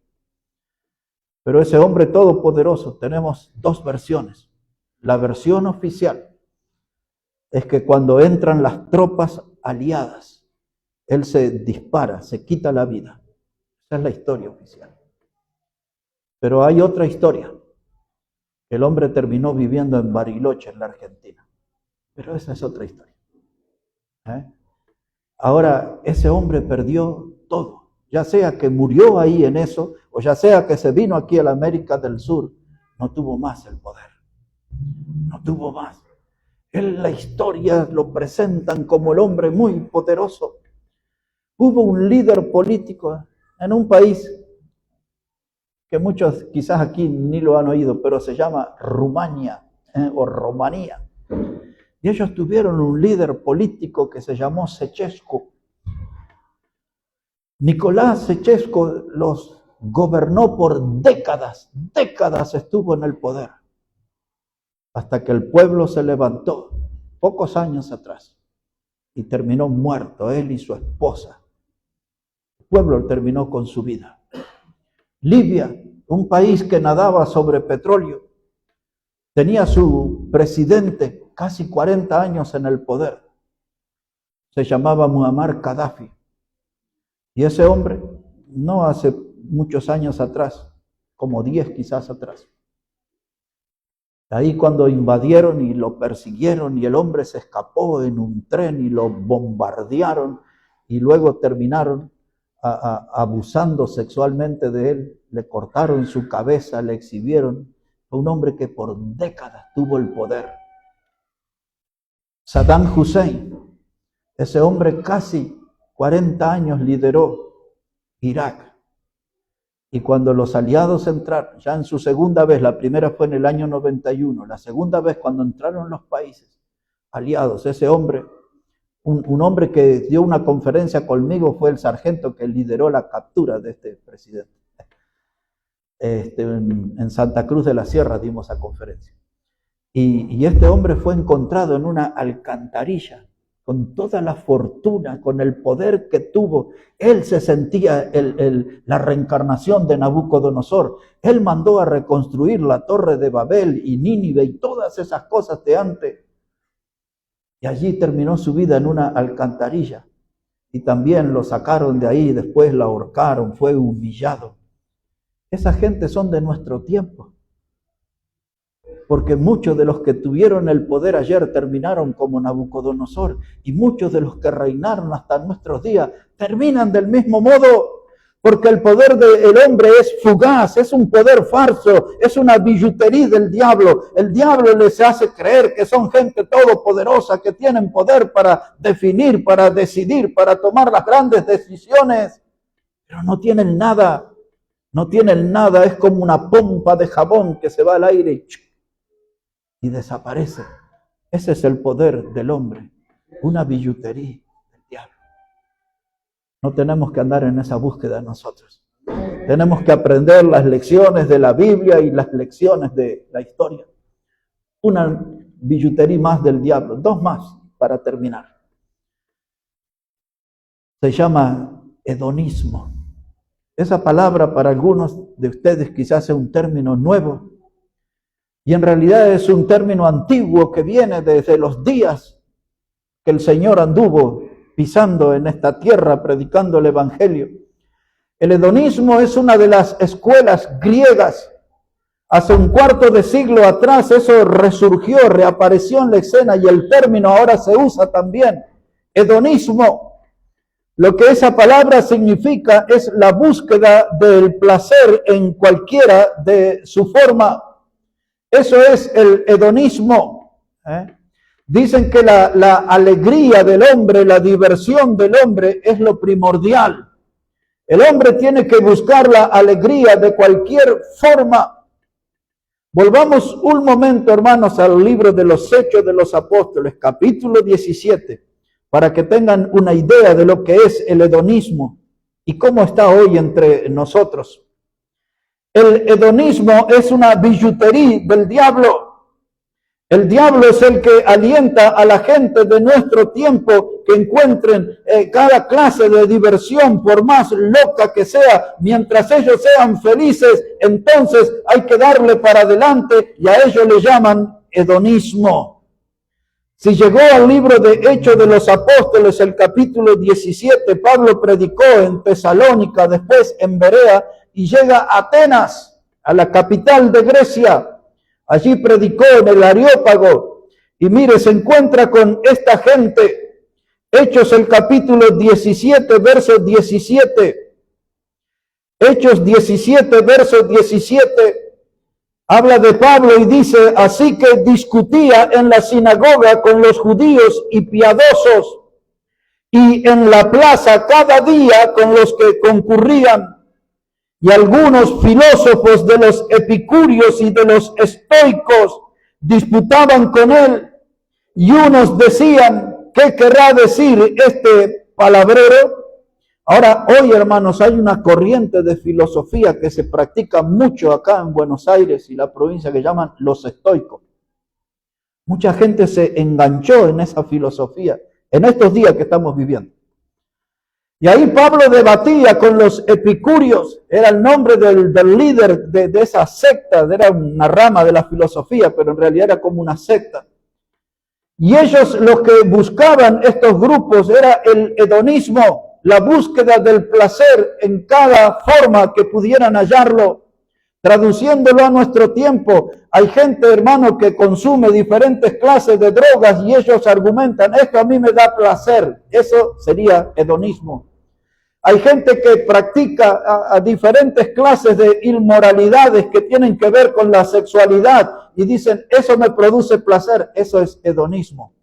Pero ese hombre todopoderoso, tenemos 2 versiones. La versión oficial es que cuando entran las tropas aliadas, él se dispara, se quita la vida. Esa es la historia oficial. Pero hay otra historia. El hombre terminó viviendo en Bariloche, en la Argentina. Pero esa es otra historia. Ahora, ese hombre perdió todo. Ya sea que murió ahí en eso, o ya sea que se vino aquí a la América del Sur, no tuvo más el poder. No tuvo más. En la historia lo presentan como el hombre muy poderoso. Hubo un líder político en un país que muchos quizás aquí ni lo han oído, pero se llama Rumania o Rumanía. Y ellos tuvieron un líder político que se llamó Ceausescu. Nicolás Ceausescu los gobernó por décadas, décadas estuvo en el poder, hasta que el pueblo se levantó pocos años atrás y terminó muerto, él y su esposa. El pueblo terminó con su vida. Libia, un país que nadaba sobre petróleo, tenía su presidente casi 40 años en el poder. Se llamaba Muammar Gaddafi. Y ese hombre, no hace muchos años atrás, como 10 quizás atrás, ahí cuando invadieron y lo persiguieron y el hombre se escapó en un tren y lo bombardearon y luego terminaron abusando sexualmente de él, le cortaron su cabeza, le exhibieron. Fue un hombre que por décadas tuvo el poder. Saddam Hussein, ese hombre casi 40 años lideró Irak. Y cuando los aliados entraron, ya en su segunda vez, la primera fue en el año 91, la segunda vez cuando entraron los países aliados, ese hombre, un hombre que dio una conferencia conmigo fue el sargento que lideró la captura de este presidente. En Santa Cruz de la Sierra dimos esa conferencia. Y este hombre fue encontrado en una alcantarilla, con toda la fortuna, con el poder que tuvo. Él se sentía la reencarnación de Nabucodonosor. Él mandó a reconstruir la Torre de Babel y Nínive y todas esas cosas de antes. Y allí terminó su vida en una alcantarilla. Y también lo sacaron de ahí, después lo ahorcaron, fue humillado. Esa gente son de nuestro tiempo. Porque muchos de los que tuvieron el poder ayer terminaron como Nabucodonosor, y muchos de los que reinaron hasta nuestros días terminan del mismo modo, porque el poder del hombre es fugaz, es un poder falso, es una billutería del diablo. El diablo les hace creer que son gente todopoderosa, que tienen poder para definir, para decidir, para tomar las grandes decisiones, pero no tienen nada, no tienen nada, es como una pompa de jabón que se va al aire y desaparece. Ese es el poder del hombre, una billutería del diablo. No tenemos que andar en esa búsqueda nosotros. Tenemos que aprender las lecciones de la Biblia y las lecciones de la historia. Una billutería más del diablo, dos más para terminar. Se llama hedonismo. Esa palabra para algunos de ustedes quizás sea un término nuevo, y en realidad es un término antiguo que viene desde los días que el Señor anduvo pisando en esta tierra, predicando el Evangelio. El hedonismo es una de las escuelas griegas. Hace un cuarto de siglo atrás eso resurgió, reapareció en la escena y el término ahora se usa también. Hedonismo. Lo que esa palabra significa es la búsqueda del placer en cualquiera de su forma. Eso es el hedonismo. Dicen que la alegría del hombre, la diversión del hombre es lo primordial. El hombre tiene que buscar la alegría de cualquier forma. Volvamos un momento, hermanos, al libro de los Hechos de los Apóstoles, capítulo 17, para que tengan una idea de lo que es el hedonismo y cómo está hoy entre nosotros. El hedonismo es una billutería del diablo. El diablo es el que alienta a la gente de nuestro tiempo que encuentren cada clase de diversión, por más loca que sea, mientras ellos sean felices, entonces hay que darle para adelante y a ellos le llaman hedonismo. Si llegó al libro de Hechos de los Apóstoles, el capítulo 17, Pablo predicó en Tesalónica, después en Berea, y llega a Atenas, a la capital de Grecia. Allí predicó en el Areópago. Y mire, se encuentra con esta gente. Hechos el capítulo 17, verso 17. Hechos 17, verso 17. Habla de Pablo y dice, así que discutía en la sinagoga con los judíos y piadosos, y en la plaza cada día con los que concurrían. Y algunos filósofos de los epicúreos y de los estoicos disputaban con él, y unos decían, ¿qué querrá decir este palabrero? Ahora, hoy, hermanos, hay una corriente de filosofía que se practica mucho acá en Buenos Aires y la provincia que llaman los estoicos. Mucha gente se enganchó en esa filosofía en estos días que estamos viviendo. Y ahí Pablo debatía con los epicúreos, era el nombre del líder de esa secta, era una rama de la filosofía, pero en realidad era como una secta. Y ellos, los que buscaban estos grupos, era el hedonismo, la búsqueda del placer en cada forma que pudieran hallarlo. Traduciéndolo a nuestro tiempo, hay gente, hermano, que consume diferentes clases de drogas y ellos argumentan, esto a mí me da placer. Eso sería hedonismo. Hay gente que practica a diferentes clases de inmoralidades que tienen que ver con la sexualidad y dicen, eso me produce placer. Eso es hedonismo.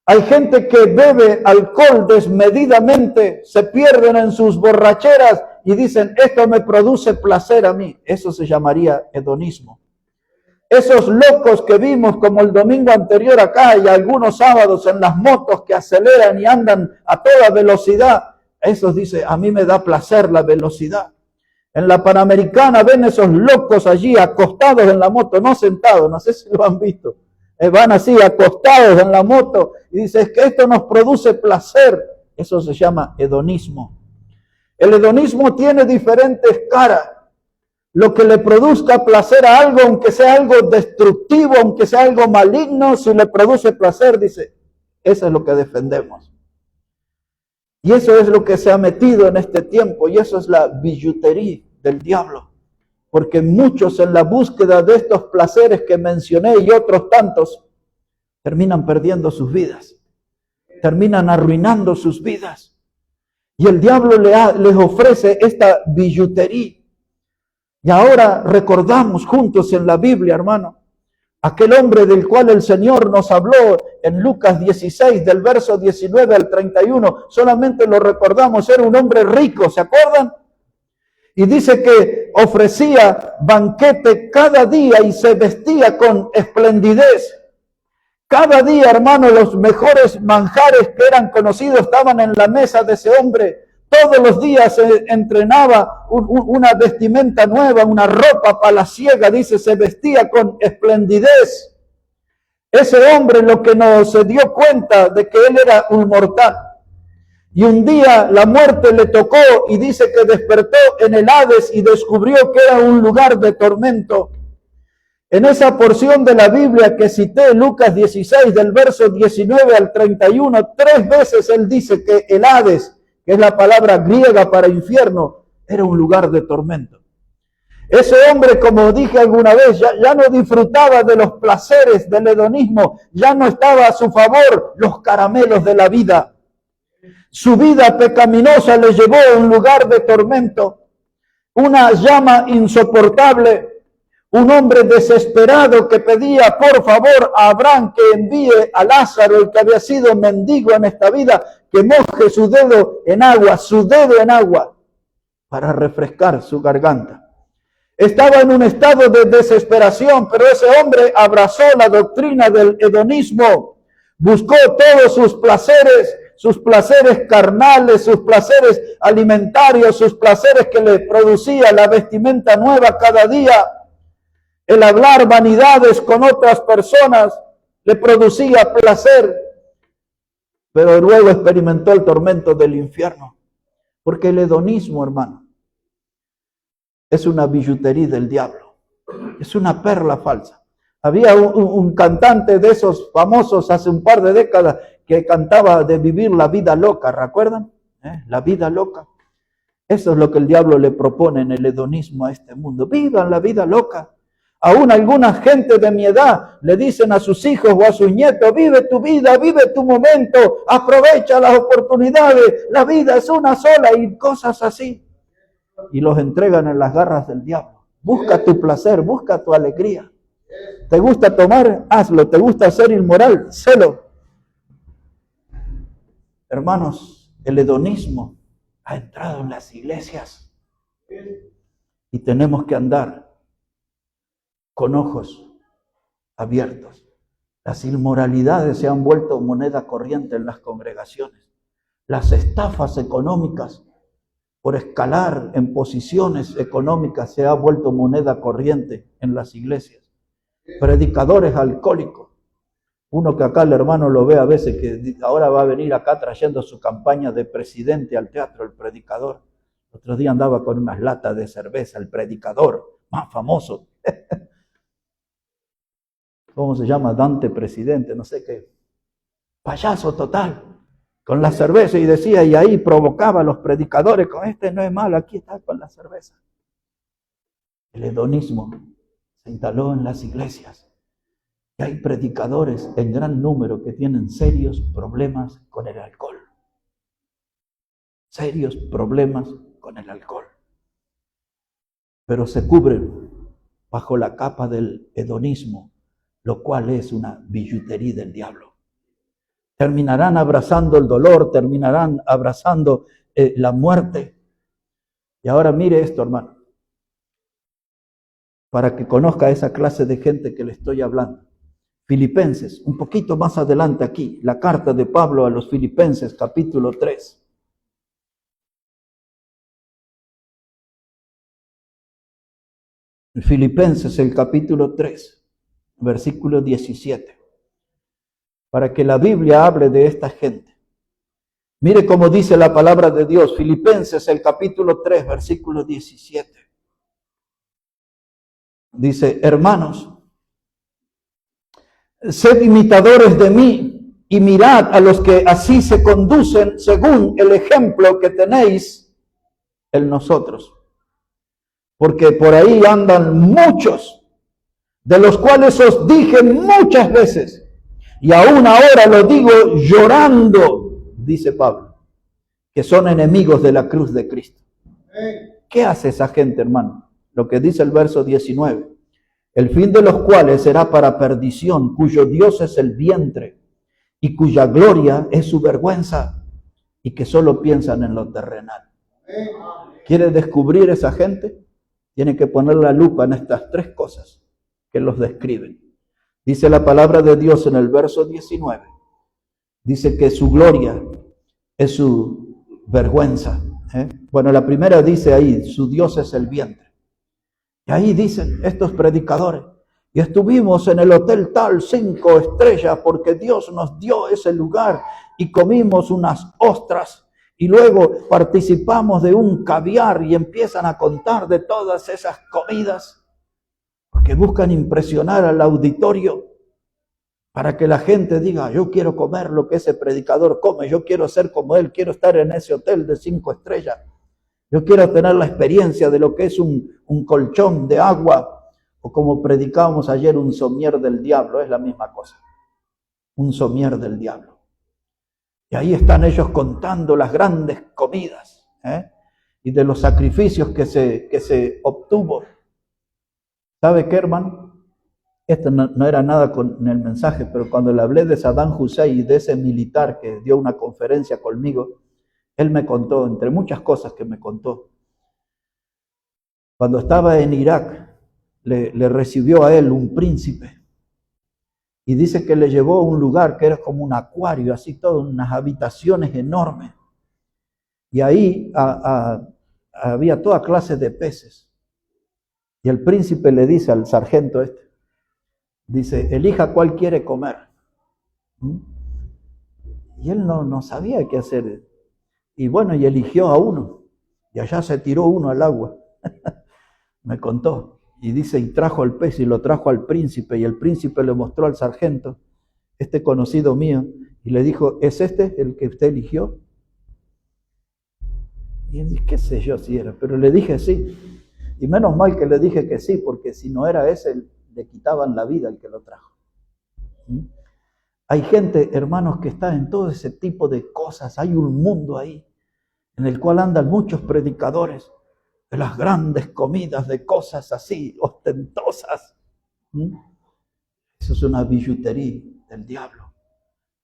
Hay gente que bebe alcohol desmedidamente, se pierden en sus borracheras y dicen, esto me produce placer a mí. Eso se llamaría hedonismo. Esos locos que vimos como el domingo anterior acá y algunos sábados en las motos que aceleran y andan a toda velocidad, esos dicen, a mí me da placer la velocidad. En la Panamericana ven esos locos allí acostados en la moto, no sentados, no sé si lo han visto. Van así acostados en la moto y dicen, es que esto nos produce placer. Eso se llama hedonismo. El hedonismo tiene diferentes caras. Lo que le produzca placer a algo, aunque sea algo destructivo, aunque sea algo maligno, si le produce placer, dice, eso es lo que defendemos. Y eso es lo que se ha metido en este tiempo, y eso es la billutería del diablo. Porque muchos en la búsqueda de estos placeres que mencioné y otros tantos, terminan perdiendo sus vidas, terminan arruinando sus vidas. Y el diablo les ofrece esta billutería. Y ahora recordamos juntos en la Biblia, hermano, aquel hombre del cual el Señor nos habló en Lucas 16, del verso 19 al 31, solamente lo recordamos, era un hombre rico, ¿se acuerdan? Y dice que ofrecía banquete cada día y se vestía con esplendidez. Cada día, hermano, los mejores manjares que eran conocidos estaban en la mesa de ese hombre. Todos los días se entrenaba una vestimenta nueva, una ropa palaciega, dice, se vestía con esplendidez. Ese hombre lo que no se dio cuenta de que él era un mortal. Y un día la muerte le tocó y dice que despertó en el Hades y descubrió que era un lugar de tormento. En esa porción de la Biblia que cité, Lucas 16, del verso 19 al 31, 3 veces él dice que el Hades, que es la palabra griega para infierno, era un lugar de tormento. Ese hombre, como dije alguna vez, ya no disfrutaba de los placeres del hedonismo, ya no estaba a su favor los caramelos de la vida. Su vida pecaminosa le llevó a un lugar de tormento, una llama insoportable, un hombre desesperado que pedía por favor a Abraham que envíe a Lázaro, el que había sido mendigo en esta vida, que moje su dedo en agua, para refrescar su garganta. Estaba en un estado de desesperación, pero ese hombre abrazó la doctrina del hedonismo, buscó todos sus placeres carnales, sus placeres alimentarios, sus placeres que le producía la vestimenta nueva cada día. El hablar vanidades con otras personas le producía placer, pero luego experimentó el tormento del infierno. Porque el hedonismo, hermano, es una billutería del diablo, es una perla falsa. Había un cantante de esos famosos hace un par de décadas que cantaba de vivir la vida loca, ¿recuerdan? La vida loca. Eso es lo que el diablo le propone en el hedonismo a este mundo. Vivan la vida loca. Aún alguna gente de mi edad le dicen a sus hijos o a sus nietos, vive tu vida, vive tu momento, aprovecha las oportunidades, la vida es una sola y cosas así. Y los entregan en las garras del diablo. Busca tu placer, busca tu alegría. ¿Te gusta tomar? Hazlo. ¿Te gusta ser inmoral? Sélo. Hermanos, el hedonismo ha entrado en las iglesias. Y tenemos que andar con ojos abiertos. Las inmoralidades se han vuelto moneda corriente en las congregaciones. Las estafas económicas por escalar en posiciones económicas se ha vuelto moneda corriente en las iglesias. Predicadores alcohólicos. Uno que acá el hermano lo ve a veces, que ahora va a venir acá trayendo su campaña de presidente al teatro, el predicador. El otro día andaba con unas latas de cerveza, el predicador más famoso. ¿Cómo se llama? Dante Presidente, no sé qué. Payaso total, con la cerveza, y decía, y ahí provocaba a los predicadores, con este no es malo, aquí está con la cerveza. El hedonismo se instaló en las iglesias. Y hay predicadores en gran número que tienen serios problemas con el alcohol. Serios problemas con el alcohol. Pero se cubren bajo la capa del hedonismo, lo cual es una billutería del diablo. Terminarán abrazando el dolor, terminarán abrazando la muerte. Y ahora mire esto, hermano, para que conozca esa clase de gente que le estoy hablando. Filipenses, un poquito más adelante aquí, la carta de Pablo a los Filipenses, capítulo 3. Filipenses, el capítulo 3, versículo 17. Para que la Biblia hable de esta gente. Mire cómo dice la palabra de Dios, Filipenses, el capítulo 3, versículo 17. Dice, hermanos, sed imitadores de mí y mirad a los que así se conducen según el ejemplo que tenéis en nosotros. Porque por ahí andan muchos, de los cuales os dije muchas veces, y aún ahora lo digo llorando, dice Pablo, que son enemigos de la cruz de Cristo. ¿Qué hace esa gente, hermano? Lo que dice el verso 19. El fin de los cuales será para perdición, cuyo Dios es el vientre y cuya gloria es su vergüenza, y que solo piensan en lo terrenal. ¿Quiere descubrir esa gente? Tiene que poner la lupa en estas tres cosas que los describen. Dice la palabra de Dios en el verso 19. Dice que su gloria es su vergüenza. Bueno, la primera dice ahí, su Dios es el vientre. Y ahí dicen estos predicadores, y estuvimos en el hotel tal 5 estrellas porque Dios nos dio ese lugar y comimos unas ostras y luego participamos de un caviar, y empiezan a contar de todas esas comidas porque buscan impresionar al auditorio para que la gente diga, yo quiero comer lo que ese predicador come, yo quiero ser como él, quiero estar en ese hotel de 5 estrellas. Yo quiero tener la experiencia de lo que es un colchón de agua, o como predicábamos ayer, un somier del diablo, es la misma cosa. Un somier del diablo. Y ahí están ellos contando las grandes comidas, y de los sacrificios que se obtuvo. ¿Sabe qué, hermano? Esto no era nada con el mensaje, pero cuando le hablé de Saddam Hussein y de ese militar que dio una conferencia conmigo, él me contó, entre muchas cosas que me contó, cuando estaba en Irak, le recibió a él un príncipe, y dice que le llevó a un lugar que era como un acuario, así todo, unas habitaciones enormes, y ahí había toda clase de peces, y el príncipe le dice al sargento dice, elija cuál quiere comer, y él no sabía qué hacer. Y bueno, y eligió a uno, y allá se tiró uno al agua, me contó, y dice, y trajo al pez y lo trajo al príncipe, y el príncipe le mostró al sargento, este conocido mío, y le dijo, ¿es este el que usted eligió? Y él dice, qué sé yo si era, pero le dije sí, y menos mal que le dije que sí, porque si no era ese, le quitaban la vida al que lo trajo. Hay gente, hermanos, que está en todo ese tipo de cosas. Hay un mundo ahí en el cual andan muchos predicadores de las grandes comidas, de cosas así, ostentosas. Eso es una billutería del diablo.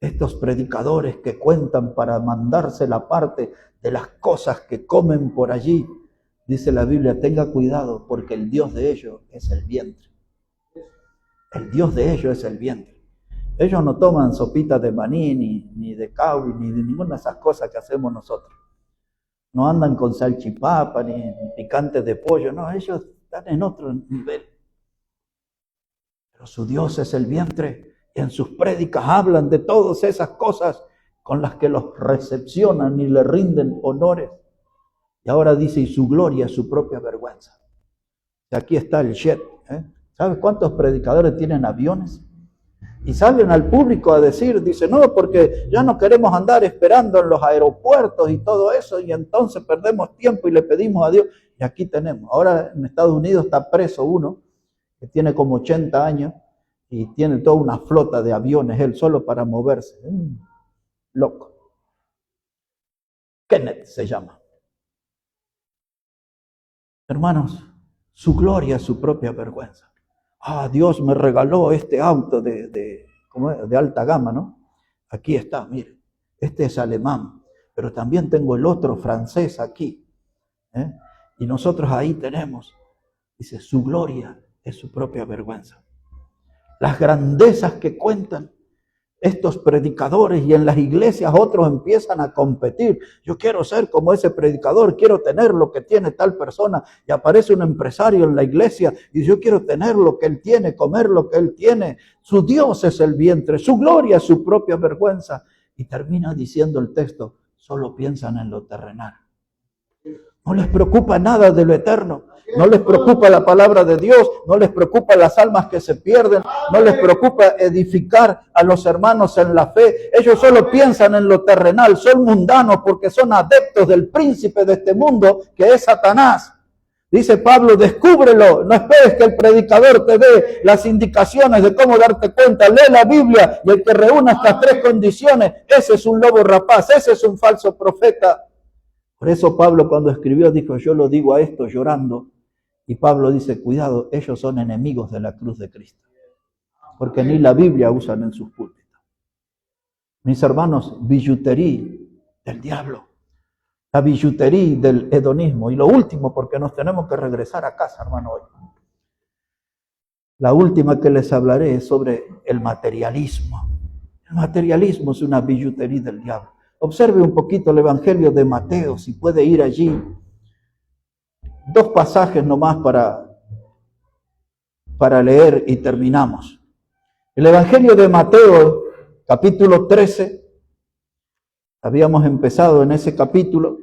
Estos predicadores que cuentan para mandarse la parte de las cosas que comen por allí, Dice la Biblia, tenga cuidado porque el Dios de ellos es el vientre. El Dios de ellos es el vientre. Ellos no toman sopitas de maní, ni de cauli, ni de ninguna de esas cosas que hacemos nosotros. No andan con salchipapa, ni picante de pollo. No, ellos están en otro nivel. Pero su Dios es el vientre. Y en sus prédicas hablan de todas esas cosas con las que los recepcionan y le rinden honores. Y ahora dice, y su gloria es su propia vergüenza. Y aquí está el jet. ¿Sabes cuántos predicadores tienen aviones? Y salen al público a decir, dice, no, porque ya no queremos andar esperando en los aeropuertos y todo eso, y entonces perdemos tiempo y le pedimos a Dios. Y aquí tenemos. Ahora en Estados Unidos está preso uno que tiene como 80 años y tiene toda una flota de aviones, él solo para moverse. Loco. Kenneth se llama. Hermanos, su gloria es su propia vergüenza. Dios me regaló este auto de alta gama, ¿no? Aquí está, mire, este es alemán, pero también tengo el otro francés aquí. Y nosotros ahí tenemos, dice, su gloria es su propia vergüenza. Las grandezas que cuentan estos predicadores y en las iglesias otros empiezan a competir. Yo quiero ser como ese predicador, quiero tener lo que tiene tal persona. Y aparece un empresario en la iglesia y yo quiero tener lo que él tiene, comer lo que él tiene. Su Dios es el vientre, su gloria es su propia vergüenza. Y termina diciendo el texto, solo piensan en lo terrenal. No les preocupa nada de lo eterno. No les preocupa la palabra de Dios, no les preocupa las almas que se pierden, no les preocupa edificar a los hermanos en la fe. Ellos solo piensan en lo terrenal, son mundanos porque son adeptos del príncipe de este mundo que es Satanás. Dice Pablo, descúbrelo, no esperes que el predicador te dé las indicaciones de cómo darte cuenta. Lee la Biblia y el que reúna estas tres condiciones, ese es un lobo rapaz, ese es un falso profeta. Por eso Pablo cuando escribió dijo, yo lo digo a esto llorando. Y Pablo dice, cuidado, ellos son enemigos de la cruz de Cristo. Porque ni la Biblia usan en sus púlpitos. Mis hermanos, billutería del diablo. La billutería del hedonismo. Y lo último, porque nos tenemos que regresar a casa, hermano, hoy. La última que les hablaré es sobre el materialismo. El materialismo es una billutería del diablo. Observe un poquito el Evangelio de Mateo, si puede ir allí. 2 pasajes nomás para leer y terminamos. El Evangelio de Mateo, capítulo 13. Habíamos empezado en ese capítulo.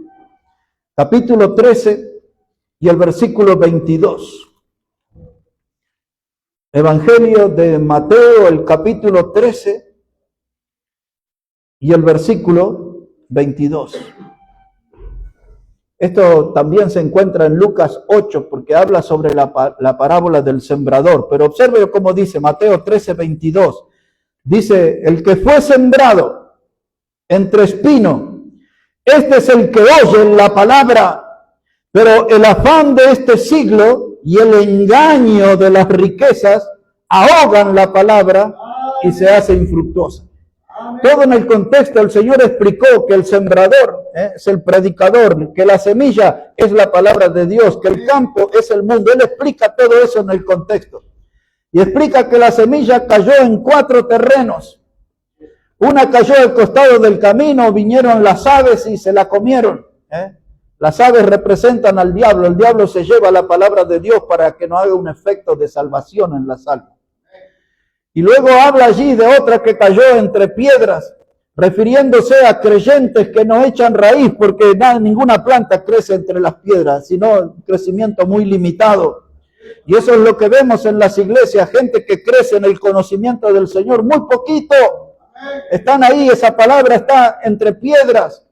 Capítulo 13 y el versículo 22. Evangelio de Mateo, el capítulo 13 y el versículo 22. Esto también se encuentra en Lucas 8 porque habla sobre la parábola del sembrador. Pero observe cómo dice Mateo 13, 22. Dice, el que fue sembrado entre espinos, este es el que oye la palabra, pero el afán de este siglo y el engaño de las riquezas ahogan la palabra y se hace infructuosa. Todo en el contexto, el Señor explicó que el sembrador es el predicador, que la semilla es la palabra de Dios, que el campo es el mundo. Él explica todo eso en el contexto. Y explica que la semilla cayó en 4 terrenos. Una cayó al costado del camino, vinieron las aves y se la comieron. Las aves representan al diablo. El diablo se lleva la palabra de Dios para que no haga un efecto de salvación en las almas. Y luego habla allí de otra que cayó entre piedras, refiriéndose a creyentes que no echan raíz, porque ninguna planta crece entre las piedras, sino un crecimiento muy limitado. Y eso es lo que vemos en las iglesias, gente que crece en el conocimiento del Señor, muy poquito. Están ahí, esa palabra está entre piedras.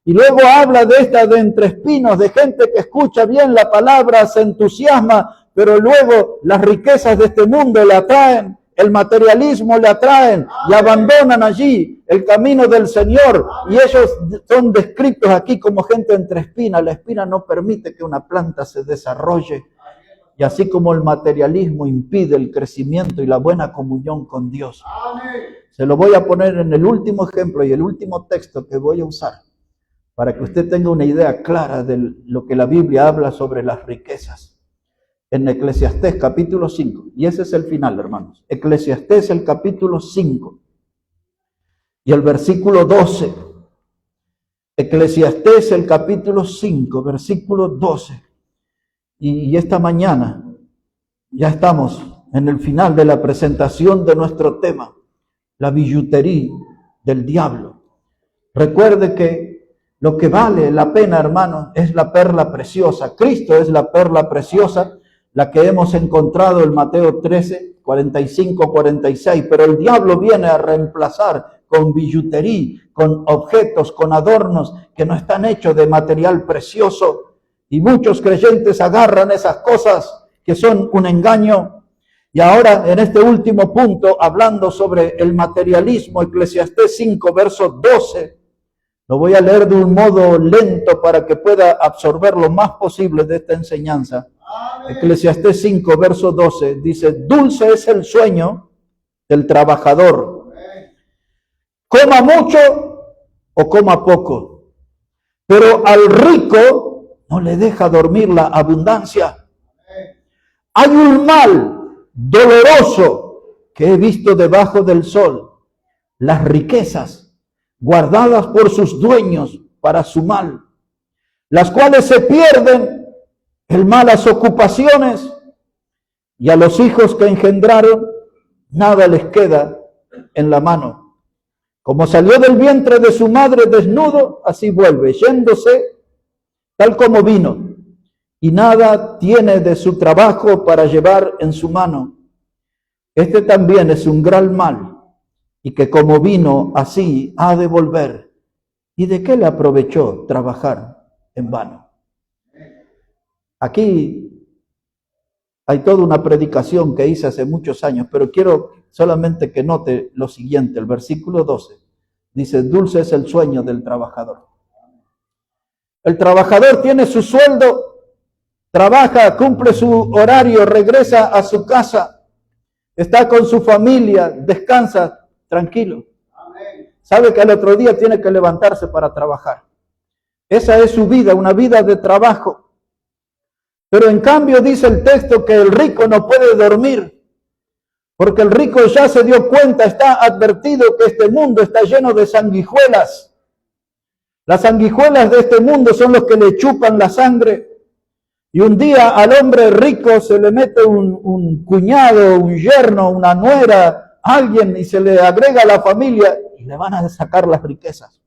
Y luego habla de esta de entre espinos, de gente que escucha bien la palabra, se entusiasma, pero luego las riquezas de este mundo le atraen. El materialismo le atraen y abandonan allí el camino del Señor. Y ellos son descritos aquí como gente entre espinas. La espina no permite que una planta se desarrolle. Y así como el materialismo impide el crecimiento y la buena comunión con Dios. Se lo voy a poner en el último ejemplo y el último texto que voy a usar para que usted tenga una idea clara de lo que la Biblia habla sobre las riquezas. En Eclesiastés capítulo 5, y ese es el final, hermanos. Eclesiastés el capítulo 5 y el versículo 12. Eclesiastés el capítulo 5, versículo 12. Y esta mañana ya estamos en el final de la presentación de nuestro tema, la billutería del diablo. Recuerde que lo que vale la pena, hermanos, es la perla preciosa. Cristo es la perla preciosa, la que hemos encontrado en Mateo 13, 45, 46. Pero el diablo viene a reemplazar con billutería, con objetos, con adornos que no están hechos de material precioso. Y muchos creyentes agarran esas cosas que son un engaño. Y ahora, en este último punto, hablando sobre el materialismo, Eclesiastés 5, verso 12, lo voy a leer de un modo lento para que pueda absorber lo más posible de esta enseñanza. Amén. Eclesiastés 5, verso 12, dice, dulce es el sueño del trabajador. Amén. Coma mucho o coma poco, pero al rico no le deja dormir la abundancia. Amén. Hay un mal doloroso que he visto debajo del sol, las riquezas guardadas por sus dueños para su mal, las cuales se pierden en malas ocupaciones, y a los hijos que engendraron nada les queda en la mano. Como salió del vientre de su madre desnudo, así vuelve, yéndose tal como vino, y nada tiene de su trabajo para llevar en su mano. Este también es un gran mal, y que como vino así ha de volver. ¿Y de qué le aprovechó trabajar en vano? Aquí hay toda una predicación que hice hace muchos años, pero quiero solamente que note lo siguiente. El versículo 12 dice, dulce es el sueño del trabajador. El trabajador tiene su sueldo, trabaja, cumple su horario, regresa a su casa, está con su familia, descansa tranquilo. Amén. Sabe que al otro día tiene que levantarse para trabajar. Esa es su vida, una vida de trabajo. Pero en cambio dice el texto que el rico no puede dormir, porque el rico ya se dio cuenta, está advertido que este mundo está lleno de sanguijuelas. Las sanguijuelas de este mundo son los que le chupan la sangre. Y un día al hombre rico se le mete un cuñado, un yerno, una nuera, alguien, y se le agrega a la familia y le van a sacar las riquezas.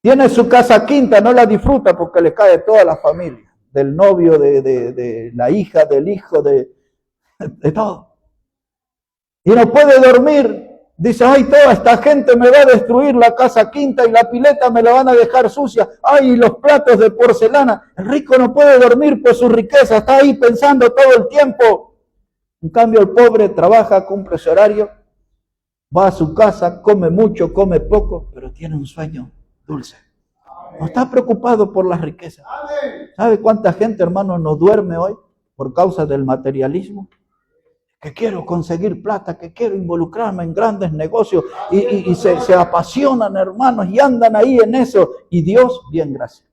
Tiene su casa quinta, no la disfruta porque le cae toda la familia, del novio, de la hija, del hijo, de todo. Y no puede dormir. Dice, ay, toda esta gente me va a destruir la casa quinta y la pileta me la van a dejar sucia. Ay, los platos de porcelana. El rico no puede dormir por su riqueza, está ahí pensando todo el tiempo. En cambio, el pobre trabaja, cumple su horario, va a su casa, come mucho, come poco, pero tiene un sueño dulce. No está preocupado por las riquezas. ¿Sabe cuánta gente, hermano, no duerme hoy por causa del materialismo? Que quiero conseguir plata, que quiero involucrarme en grandes negocios y se apasionan, hermanos, y andan ahí en eso. Y Dios, bien, gracias.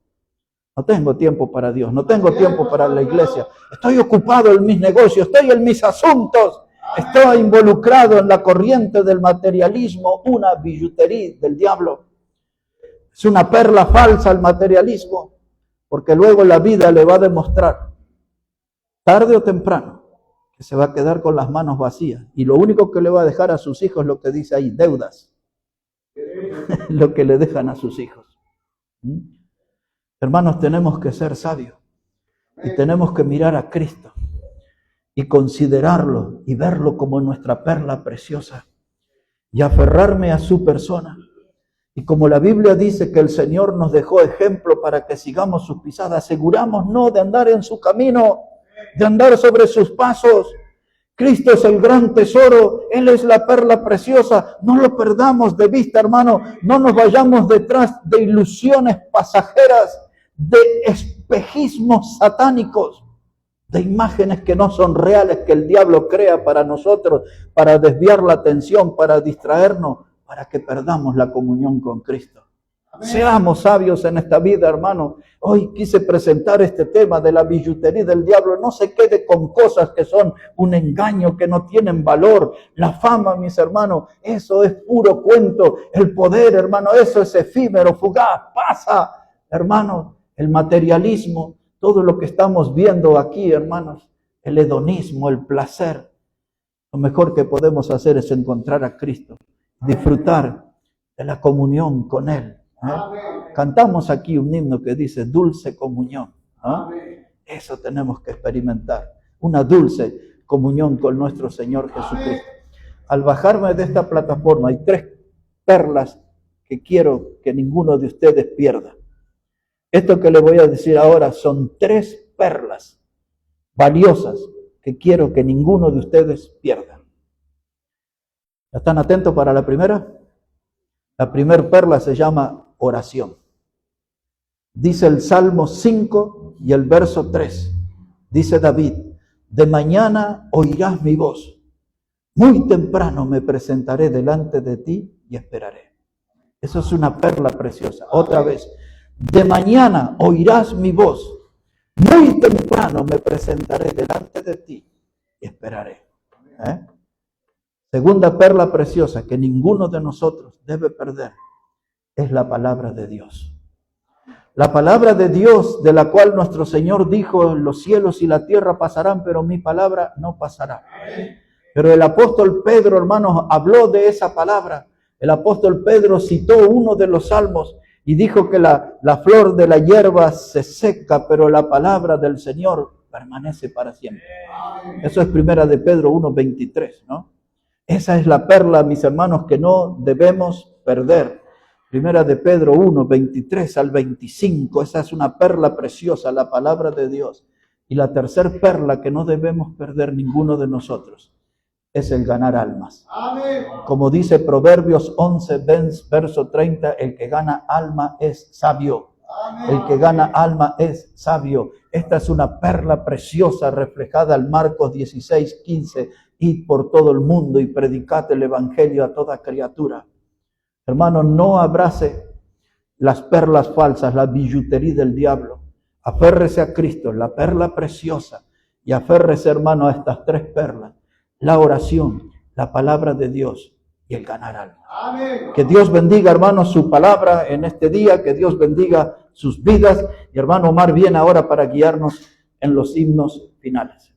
No tengo tiempo para Dios, no tengo tiempo para la iglesia. Estoy ocupado en mis negocios, estoy en mis asuntos. Estoy involucrado en la corriente del materialismo, una billutería del diablo. Es una perla falsa el materialismo, porque luego la vida le va a demostrar, tarde o temprano, que se va a quedar con las manos vacías. Y lo único que le va a dejar a sus hijos es lo que dice ahí, deudas. Lo que le dejan a sus hijos. Hermanos, tenemos que ser sabios y tenemos que mirar a Cristo y considerarlo y verlo como nuestra perla preciosa y aferrarme a su persona. Y como la Biblia dice que el Señor nos dejó ejemplo para que sigamos sus pisadas, asegurámonos de andar en su camino, de andar sobre sus pasos. Cristo es el gran tesoro, Él es la perla preciosa. No lo perdamos de vista, hermano. No nos vayamos detrás de ilusiones pasajeras, de espejismos satánicos, de imágenes que no son reales, que el diablo crea para nosotros, para desviar la atención, para distraernos, para que perdamos la comunión con Cristo. Seamos sabios en esta vida, hermano. Hoy quise presentar este tema de la billutería del diablo. No se quede con cosas que son un engaño, que no tienen valor. La fama, mis hermanos, eso es puro cuento. El poder, hermano, eso es efímero, fugaz, pasa. Hermano, el materialismo, todo lo que estamos viendo aquí, hermanos, el hedonismo, el placer. Lo mejor que podemos hacer es encontrar a Cristo, disfrutar de la comunión con Él. Cantamos aquí un himno que dice dulce comunión. Eso tenemos que experimentar, una dulce comunión con nuestro Señor Jesucristo. Al bajarme de esta plataforma hay 3 perlas que quiero que ninguno de ustedes pierda. Esto que le voy a decir ahora son 3 perlas valiosas que quiero que ninguno de ustedes pierda. ¿Están atentos para la primera? La primera perla se llama oración. Dice el Salmo 5 y el verso 3. Dice David, de mañana oirás mi voz. Muy temprano me presentaré delante de ti y esperaré. Eso es una perla preciosa. Otra vez, de mañana oirás mi voz. Muy temprano me presentaré delante de ti y esperaré. Segunda perla preciosa que ninguno de nosotros debe perder es la palabra de Dios. La palabra de Dios, de la cual nuestro Señor dijo, los cielos y la tierra pasarán, pero mi palabra no pasará. Pero el apóstol Pedro, hermanos, habló de esa palabra. El apóstol Pedro citó uno de los salmos y dijo que la flor de la hierba se seca, pero la palabra del Señor permanece para siempre. Eso es primera de Pedro 1:23, ¿no? Esa es la perla, mis hermanos, que no debemos perder. Primera de Pedro 1:23 al 25. Esa es una perla preciosa, la palabra de Dios. Y la tercera perla que no debemos perder ninguno de nosotros es el ganar almas. Amén. Como dice Proverbios 11, verso 30, el que gana alma es sabio. Amén. El que gana alma es sabio. Esta es una perla preciosa reflejada en Marcos 16:15. Id por todo el mundo y predicad el evangelio a toda criatura. Hermano, no abrace las perlas falsas, la billutería del diablo. Aférrese a Cristo, la perla preciosa, y aférrese, hermano, a estas 3 perlas: la oración, la palabra de Dios y el ganar alma. Amén. Que Dios bendiga, hermano, su palabra en este día, que Dios bendiga sus vidas. Y hermano Omar viene ahora para guiarnos en los himnos finales.